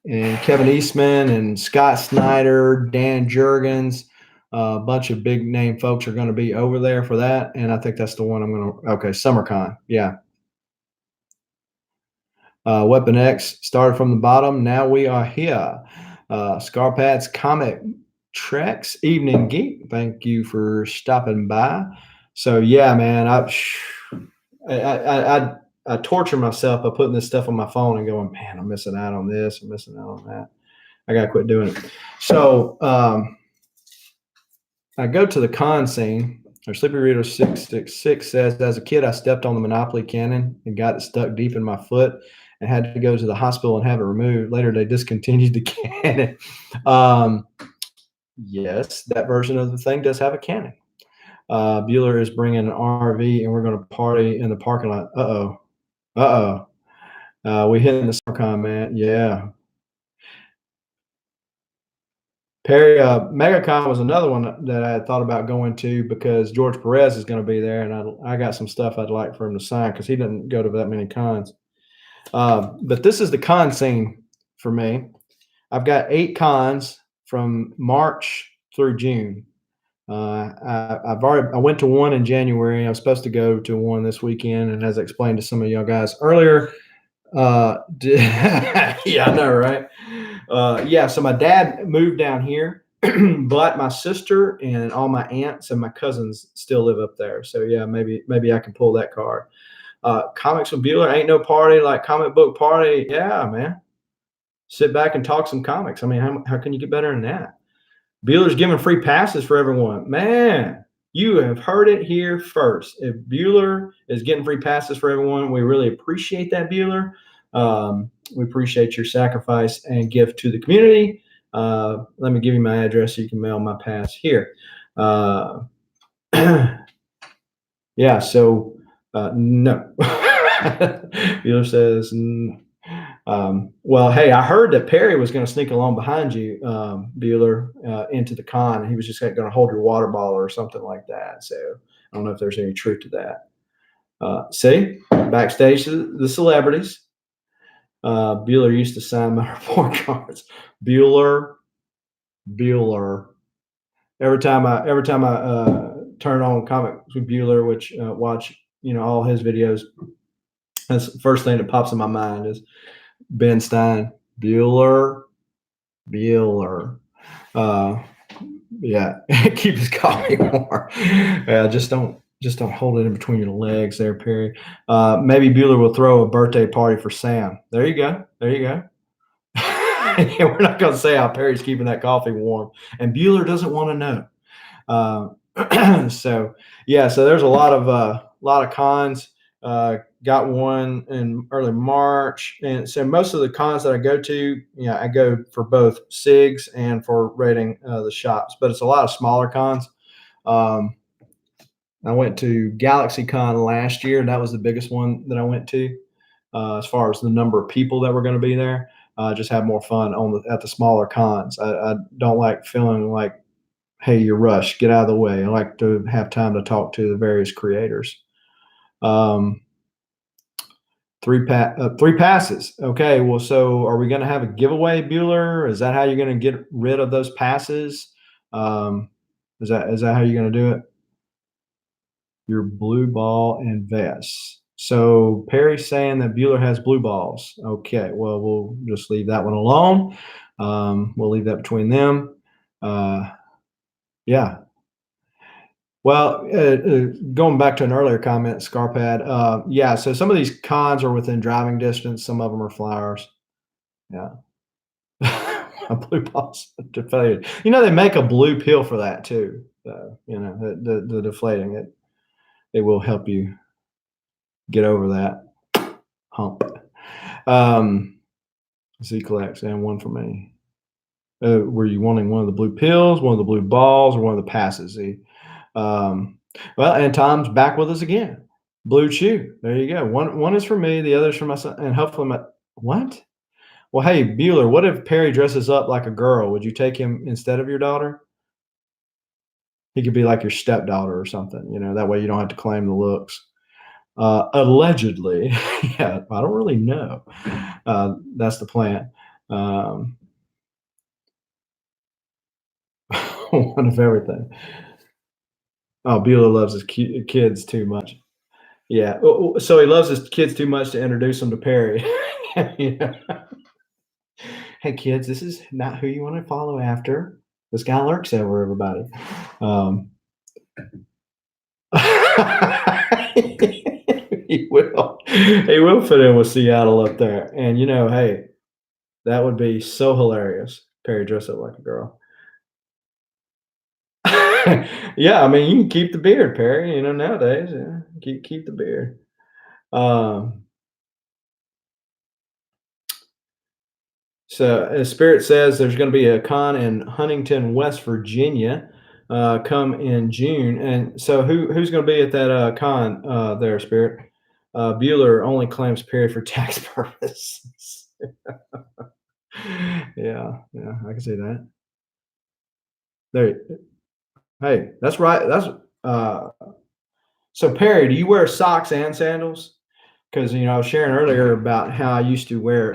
and Kevin Eastman and Scott Snyder, Dan Jurgens. A bunch of big name folks are going to be over there for that, and I think that's the one I'm going to. Okay, SummerCon, yeah. Weapon X started from the bottom. Now we are here. Scarpad's Comic Treks Evening Geek. Thank you for stopping by. So yeah, man, I torture myself by putting this stuff on my phone and going, man, I'm missing out on this. I'm missing out on that. I got to quit doing it. So I go to the con scene. Our Sleepy Reader 666 says, as a kid, I stepped on the Monopoly cannon and got it stuck deep in my foot and had to go to the hospital and have it removed. Later, they discontinued the cannon. Yes, that version of the thing does have a cannon. Bueller is bringing an RV and we're going to party in the parking lot. We hit in the SummerCon, man. Yeah. Perry, MegaCon was another one that I had thought about going to because George Perez is going to be there, and I got some stuff I'd like for him to sign because he didn't go to that many cons. But this is the con scene for me. I've got 8 cons from March through June. I went to one in January. I was supposed to go to one this weekend, and as I explained to some of y'all guys earlier, yeah, I know, right? Yeah, so my dad moved down here, but my sister and all my aunts and my cousins still live up there. So yeah, maybe I can pull that card. Comics with Bueller, ain't no party like comic book party. Yeah, man. Sit back and talk some comics. I mean, how can you get better than that? Bueller's giving free passes for everyone. Man, you have heard it here first. If Bueller is getting free passes for everyone, we really appreciate that, Bueller. We appreciate your sacrifice and gift to the community. Let me give you my address so you can mail my pass here. Yeah, so no. Bueller says, well, hey, I heard that Perry was going to sneak along behind you, Bueller, into the con. He was just going to hold your water bottle or something like that. So I don't know if there's any truth to that. See, backstage the celebrities. Bueller used to sign my report cards. Bueller. Every time I turn on Comics with Bueller, which watch all his videos, that's the first thing that pops in my mind is Ben Stein. Bueller. Yeah, keep his coffee warm. Just don't hold it in between your legs there, Perry. Maybe Bueller will throw a birthday party for Sam. There you go. Yeah, we're not going to say how Perry's keeping that coffee warm, and Bueller doesn't want to know. So there's a lot of cons. Got one in early March, and so most of the cons that I go to, I go for both SIGs and for rating the shops, but it's a lot of smaller cons. I went to GalaxyCon last year, and that was the biggest one that I went to as far as the number of people that were going to be there. Just have more fun at the smaller cons. I don't like feeling like, hey, you're rushed, get out of the way. I like to have time to talk to the various creators. 3 passes. Okay, well, so are we going to have a giveaway, Bueller? Is that how you're going to get rid of those passes? Is that how you're going to do it? Your blue ball and vest. So Perry's saying that Bueller has blue balls. Okay, well, we'll just leave that one alone. We'll leave that between them. Yeah. Well, going back to an earlier comment, Scarpad, yeah, so some of these cons are within driving distance. Some of them are flowers. Yeah. Blue balls deflated. They make a blue pill for that too. The deflating it will help you get over that hump. Z collects and one for me. Were you wanting one of the blue pills, one of the blue balls, or one of the passes? Z. Well, and Tom's back with us again. Blue Chew. There you go. One is for me, the other is for my son, and hopefully what? Well, hey, Bueller, what if Perry dresses up like a girl? Would you take him instead of your daughter? He could be like your stepdaughter or something. That way you don't have to claim the looks. Allegedly, yeah, I don't really know. That's the plan. Um, one of everything. Oh, Bueller loves his kids too much. Yeah. So he loves his kids too much to introduce them to Perry. Yeah. Hey, kids, this is not who you want to follow after. This guy lurks over everybody. Um, he will. He will fit in with Seattle up there. And, hey, that would be so hilarious. Perry dressed up like a girl. Yeah, I mean, you can keep the beard, Perry. Nowadays, yeah, keep the beard. Um, so, Spirit says there's going to be a con in Huntington, West Virginia, come in June. And so, who's going to be at that con there, Spirit? Bueller only claims Perry for tax purposes. Yeah, I can see that. There, hey, that's right. Uh, so Perry, do you wear socks and sandals? Because I was sharing earlier about how I used to wear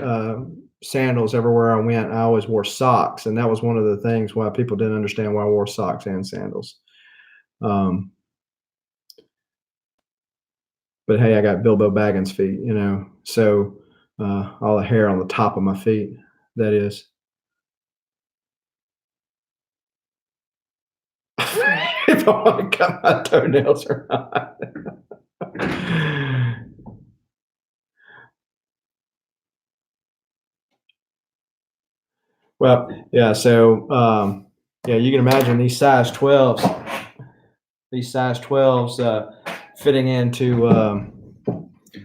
sandals everywhere I went. I always wore socks, and that was one of the things why people didn't understand why I wore socks and sandals. Um, but hey, I got Bilbo Baggins feet, so all the hair on the top of my feet. That is. If I want to cut my toenails or not. Well, yeah. So, yeah, you can imagine these size 12s fitting into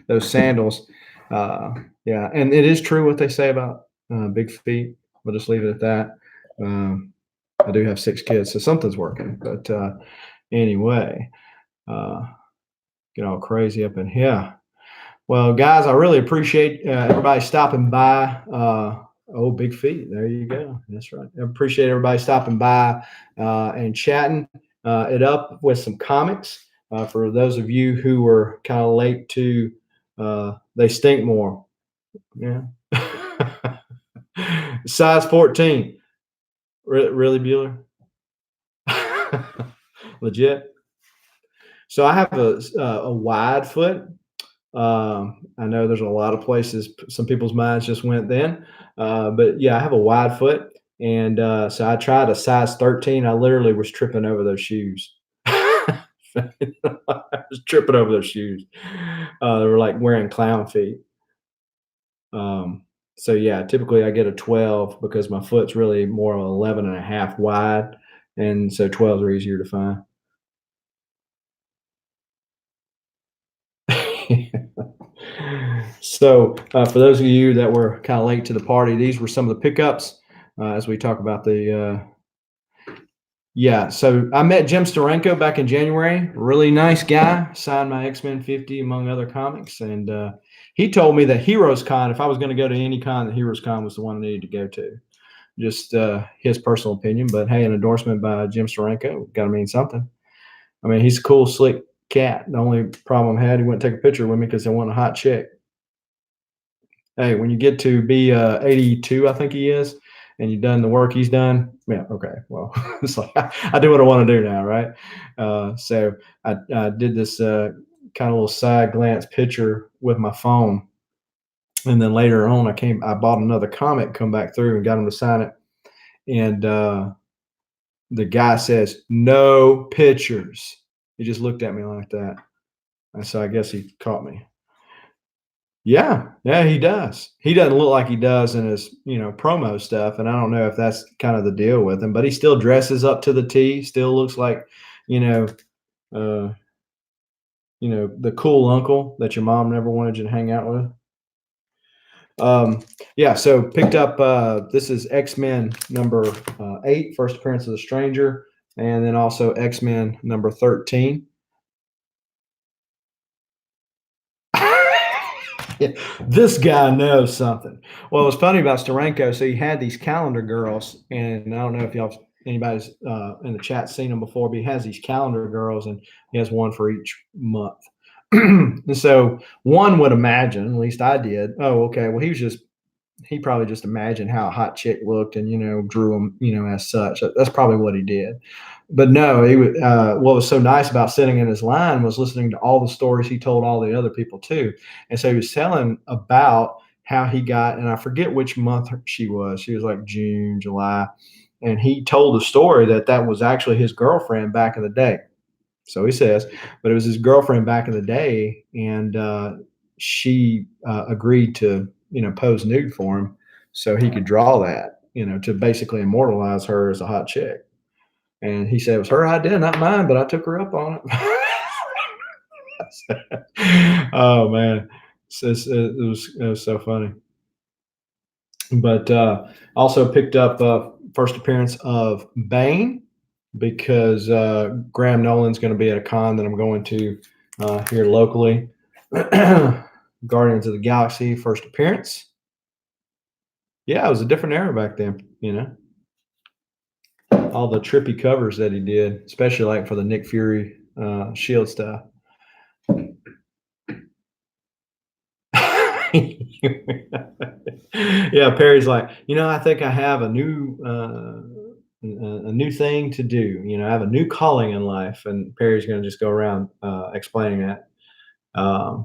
those sandals. Yeah, and it is true what they say about big feet. We'll just leave it at that. Um, I do have 6 kids, so something's working. But anyway, uh, get all crazy up in here. Well, guys, I really appreciate everybody stopping by. Oh, big feet. There you go. That's right. I appreciate everybody stopping by and chatting it up with some comics. For those of you who were kind of late to They Stink More. Yeah. Size 14. Really, Bueller? Legit. So I have a wide foot. I know there's a lot of places some people's minds just went then, but yeah, I have a wide foot, and so I tried a size 13. I literally was tripping over those shoes. I was tripping over those shoes. They were like wearing clown feet. Um, so yeah, typically I get a 12 because my foot's really more of 11 and a half wide, and so 12s are easier to find. So, for those of you that were kind of late to the party, these were some of the pickups as we talk about the. Yeah, so I met Jim Steranko back in January. Really nice guy. Signed my X-Men 50 among other comics, and he told me that Heroes Con, if I was going to go to any con, the Heroes Con was the one I needed to go to. Just his personal opinion, but hey, an endorsement by Jim Steranko got to mean something. I mean, he's a cool, slick cat. The only problem I had, he wouldn't take a picture with me because I want a hot chick. Hey, when you get to be 82, I think he is, and you've done the work he's done, yeah, okay. Well, it's like I do what I want to do now, right? So I did this kind of little side glance picture with my phone, and then later on, I bought another comic, come back through, and got him to sign it, and the guy says no pictures. He just looked at me like that, and so I guess he caught me. Yeah, he does. He doesn't look like he does in his, promo stuff, and I don't know if that's kind of the deal with him, but he still dresses up to the T, still looks like, you know, uh, the cool uncle that your mom never wanted you to hang out with. Yeah, so picked up this is X-Men number 8, first appearance of the Stranger, and then also X-Men number 13. Yeah, this guy knows something. Well, what's funny about Steranko, so he had these calendar girls, and I don't know if anybody's in the chat seen them before, but he has these calendar girls, and he has one for each month. And so one would imagine, at least I did, oh, okay, well, he was just he probably just imagined how a hot chick looked and, drew him, as such. That's probably what he did. But no, what was so nice about sitting in his line was listening to all the stories he told all the other people too. And so he was telling about how he got, and I forget which month she was. She was like June, July. And he told the story that was actually his girlfriend back in the day. So he says, but it was his girlfriend back in the day, and she agreed to, pose nude for him so he could draw that, to basically immortalize her as a hot chick. And he said it was her idea, not mine, but I took her up on it. Oh man, it was so funny. But also picked up first appearance of Bane, because Graham Nolan's going to be at a con that I'm going to here locally. Guardians of the Galaxy first appearance. Yeah, it was a different era back then, all the trippy covers that he did, especially like for the Nick Fury Shield stuff. Yeah, Perry's like, I think I have a new thing to do. I have a new calling in life, and Perry's going to just go around explaining that.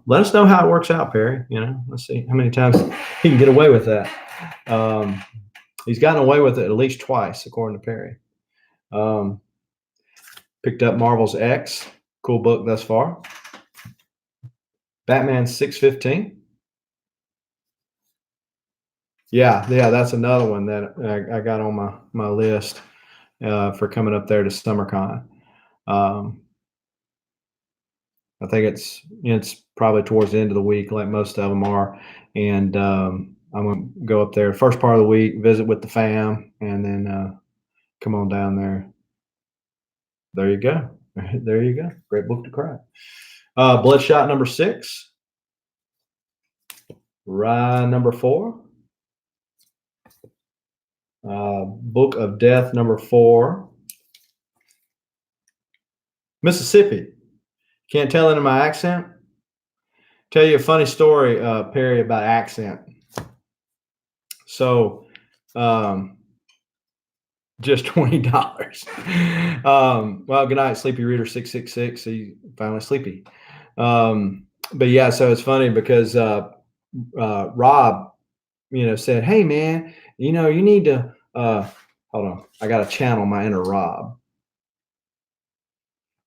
Let us know how it works out, Perry. Let's see how many times he can get away with that. He's gotten away with it at least twice, according to Perry. Picked up Marvel's X. Cool book thus far. Batman 615. Yeah, that's another one that I got on my list for coming up there to SummerCon. I think it's probably towards the end of the week, like most of them are, and I'm gonna go up there first part of the week, visit with the fam, and then come on down there. There you go. There you go. Great book to crack. Bloodshot number 6. Rye number 4. Book of Death number 4. Mississippi. Can't tell it in my accent. Tell you a funny story, Perry, about accent. So, just $20. Well, good night, Sleepy Reader 666. So you finally sleepy. But yeah, so it's funny because Rob, said, "Hey man, you need to hold on. I got to channel my inner Rob.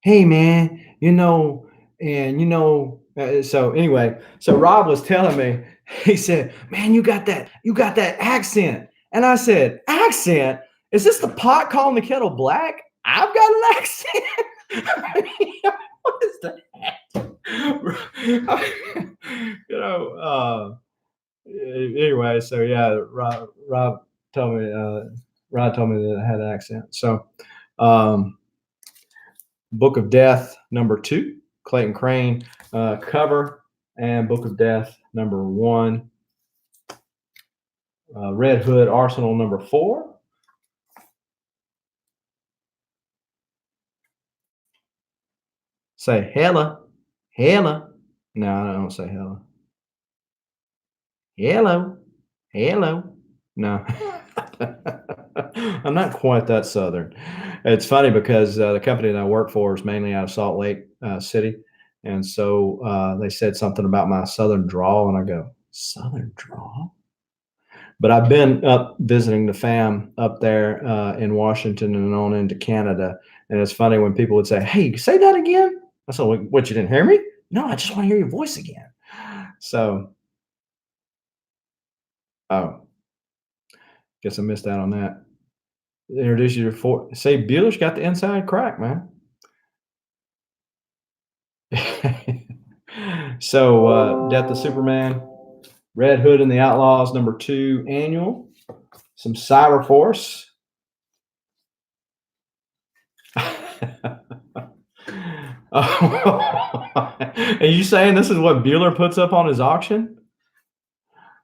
Hey man, so anyway, so Rob was telling me, he said, "Man, you got that accent." And I said, "Accent? Is this the pot calling the kettle black? I've got an accent." I mean, what is that? Anyway, so yeah, Rob told me that I had an accent. So, Book of Death number 2, Clayton Crane cover, and Book of Death number 1, Red Hood Arsenal number 4. Say hella. No, I don't say hella. Hello. No. I'm not quite that Southern. It's funny because the company that I work for is mainly out of Salt Lake City. And so they said something about my Southern drawl, and I go, Southern drawl? But I've been up visiting the fam up there in Washington and on into Canada. And it's funny when people would say, "Hey, say that again." I said, "What, you didn't hear me?" "No, I just want to hear your voice again." So, oh, guess I missed out on that. Introduce you to say Bueller's got the inside crack, man. So, Death of Superman, Red Hood and the Outlaws number 2 annual, some Cyber Force. Are you saying this is what Bueller puts up on his auction?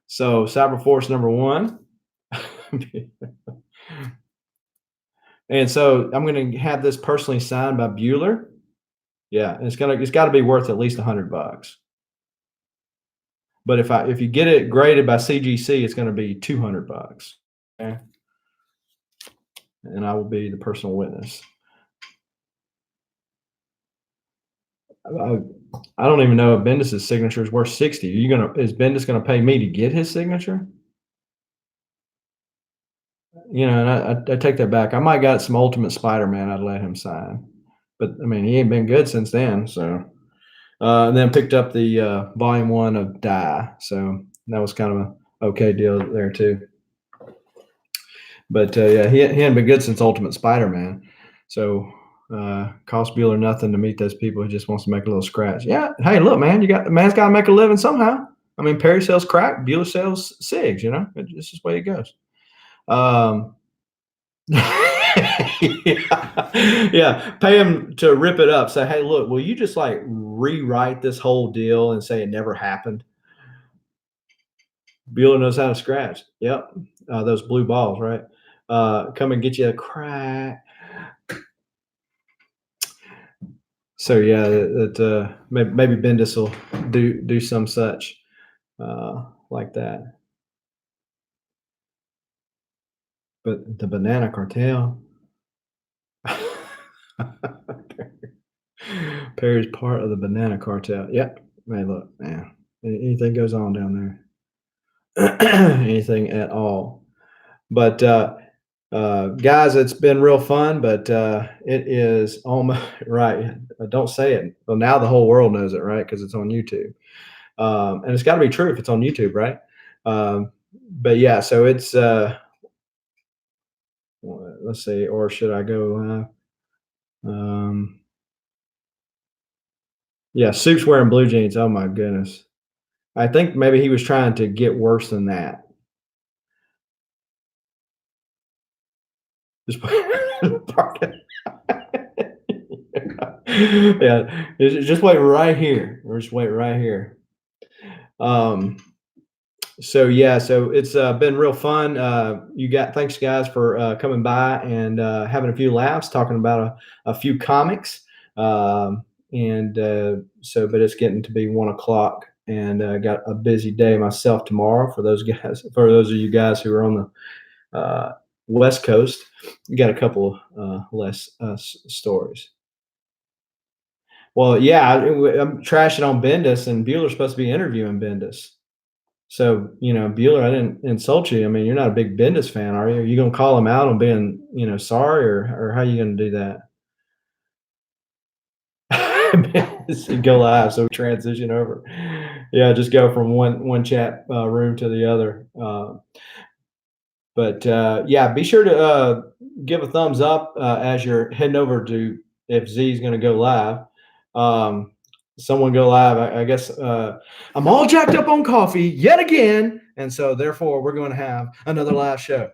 So Cyber Force number 1. And so I'm going to have this personally signed by Bueller. Yeah, and it's got to be worth at least $100. But if you get it graded by CGC, it's going to be $200. Okay? And I will be the personal witness. I, I don't even know if Bendis's signature is worth 60. Is Bendis gonna pay me to get his signature? And I take that back. I might got some Ultimate Spider-Man I'd let him sign. But I mean, he ain't been good since then. So and then picked up the volume 1 of Die. So that was kind of a okay deal there too. But yeah, he hadn't been good since Ultimate Spider-Man. So cost Bueller nothing to meet those people who just wants to make a little scratch. Yeah, hey, look, man, the man's got to make a living somehow. I mean, Perry sells crack, Bueller sells cigs. It's just the way it goes. Yeah, pay him to rip it up. Say, hey, look, will you just like rewrite this whole deal and say it never happened? Bueller knows how to scratch. Yep, those blue balls, right? Come and get you a crack. So yeah, maybe Bendis will do some such like that. But the Banana Cartel, Perry's part of the Banana Cartel. Yep. Man, look, man, anything goes on down there, anything at all. But guys, it's been real fun. But it is almost right. Don't say it. Well, now the whole world knows it, right? Because it's on YouTube. And it's got to be true if it's on YouTube, right? But yeah, so it's let's see, or should I go? Yeah, Soup's wearing blue jeans. Oh my goodness, I think maybe he was trying to get worse than that. Just park it. Yeah, just wait right here. Or just wait right here. So yeah, so it's been real fun. Thanks guys for coming by and having a few laughs, talking about a few comics. And but it's getting to be 1 o'clock, and I got a busy day myself tomorrow. For those of you guys who are on the West Coast, you got a couple less stories. Well, yeah, I'm trashing on Bendis, and Bueller's supposed to be interviewing Bendis. So, Bueller, I didn't insult you. I mean, you're not a big Bendis fan, are you? Are you going to call him out on being, sorry, or how are you going to do that? Go live, so we transition over. Yeah, just go from one chat room to the other. But yeah, be sure to give a thumbs up as you're heading over to if Z's going to go live. Someone go live. I guess I'm all jacked up on coffee yet again, and so therefore we're going to have another live show.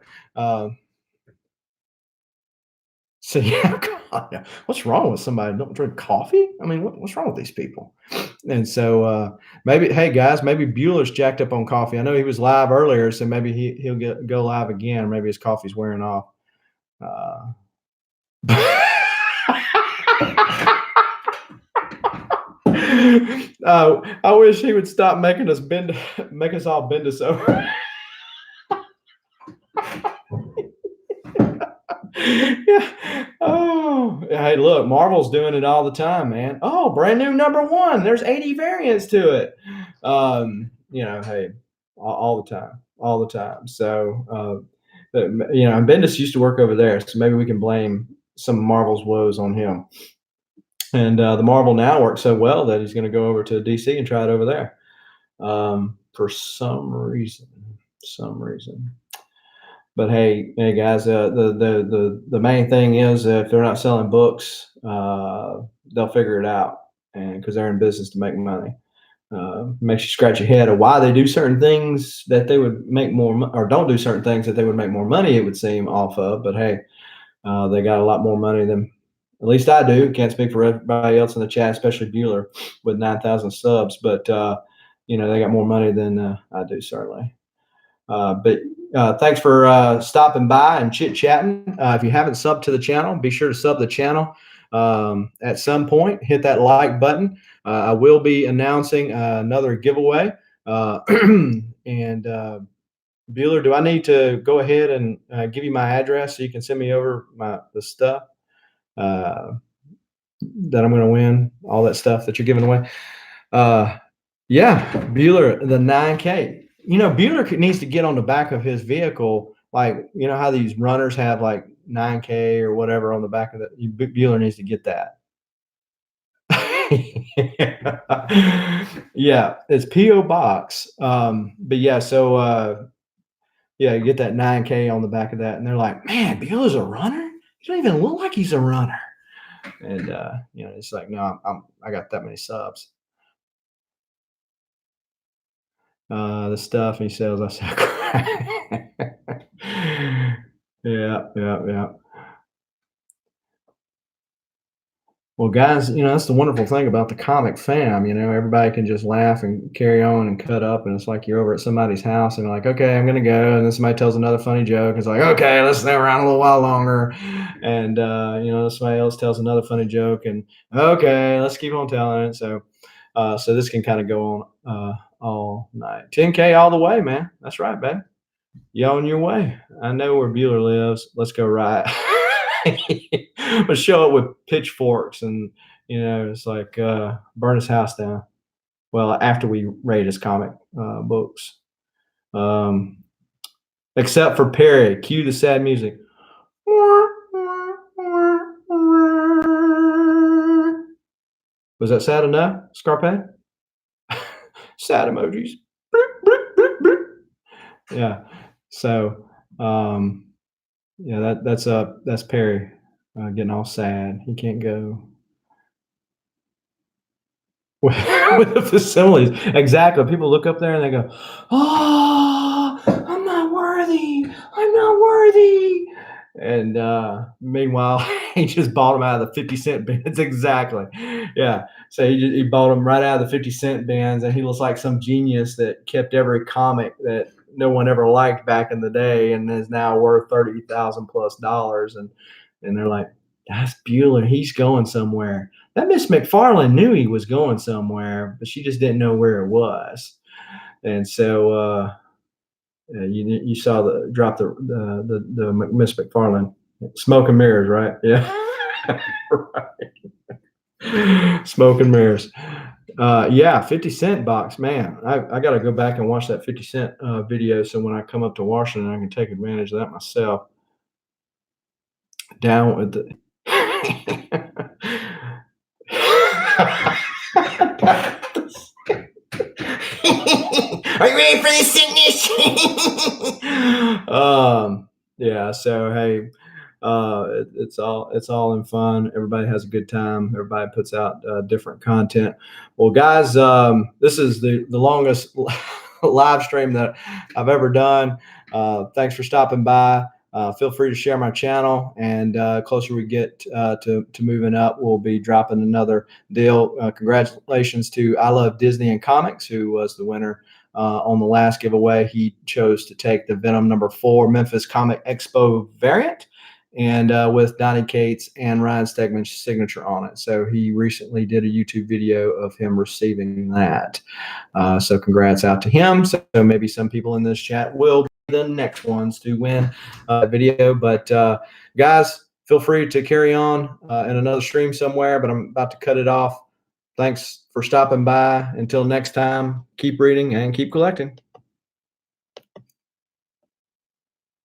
So yeah, God, what's wrong with somebody don't drink coffee? I mean, what's wrong with these people? And so maybe, hey guys, maybe Bueller's jacked up on coffee. I know he was live earlier, so maybe he'll go live again, or maybe his coffee's wearing off. I wish he would stop making us all bend us over. Yeah. Oh, hey, look, Marvel's doing it all the time, man. Oh, brand new #1. There's 80 variants to it. Hey, all the time. So, Bendis used to work over there, so maybe we can blame some of Marvel's woes on him. And the Marvel now works so well that he's going to go over to DC and try it over there for some reason. But hey, guys, the main thing is if they're not selling books, they'll figure it out, and because they're in business to make money. Makes you scratch your head of why they do certain things that they would make more, or don't do certain things that they would make more money, it would seem, off of. But hey, they got a lot more money than, at least I do. Can't speak for everybody else in the chat, especially Bueller with 9,000 subs. But they got more money than I do, certainly. But thanks for stopping by and chit-chatting. If you haven't subbed to the channel, be sure to sub the channel at some point. Hit that like button. I will be announcing another giveaway And Bueller, do I need to go ahead and give you my address so you can send me over the stuff uh, that I'm going to win, all that stuff that you're giving away? Yeah, Bueller, the 9K. Bueller needs to get on the back of his vehicle, like how these runners have like 9K or whatever on the back of it. Bueller needs to get that. Yeah, it's PO Box. But yeah, so yeah, you get that 9K on the back of that, and they're like, "Man, Bueller's a runner. He don't even look like he's a runner." And it's like, no, I got that many subs. The stuff he sells, I sell crack. Yeah, yeah, yeah. Well, guys, that's the wonderful thing about the comic fam. Everybody can just laugh and carry on and cut up, and it's like you're over at somebody's house and like, okay, I'm gonna go, and then somebody tells another funny joke. It's like, okay, let's stay around a little while longer, and somebody else tells another funny joke, and okay, let's keep on telling it. So this can kind of go on all night. 10K all the way, man. That's right, babe. You on your way. I know where Bueller lives. Let's go right. But show it with pitchforks and it's like burn his house down. Well, after we rate his comic books. Except for Perry. Cue the sad music. Was that sad enough, Scarpay? Sad emojis. Yeah. So yeah, that's Perry getting all sad. He can't go with the facilities. Exactly. People look up there and they go, "Oh, I'm not worthy. I'm not worthy." And meanwhile, he just bought them out of the 50-cent bins. Exactly. Yeah. So he bought them right out of the 50-cent bins, and he looks like some genius that kept every comic that no one ever liked back in the day, and is now worth $30,000+. And they're like, "That's Bueller. He's going somewhere." That Miss McFarlane knew he was going somewhere, but she just didn't know where it was. And so you saw the Miss McFarlane, smoke and mirrors, right? Yeah, right. Smoke and mirrors. Yeah, 50-cent box, man. I got to go back and watch that 50-cent video, so when I come up to Washington, I can take advantage of that myself. Down with the. Are you ready for this sickness? Yeah. So hey, it's all in fun. Everybody has a good time. Everybody puts out different content. Well, guys, this is the longest live stream that I've ever done. Thanks for stopping by. Feel free to share my channel, and closer we get to moving up, we'll be dropping another deal. Congratulations to I Love Disney and Comics, who was the winner on the last giveaway. He chose to take the Venom #4 Memphis Comic Expo variant, and with Donnie Cates and Ryan Stegman's signature on it. So he recently did a YouTube video of him receiving that. So congrats out to him. So maybe some people in this chat will be the next ones to win a video. But guys, feel free to carry on in another stream somewhere, but I'm about to cut it off. Thanks for stopping by. Until next time, keep reading and keep collecting.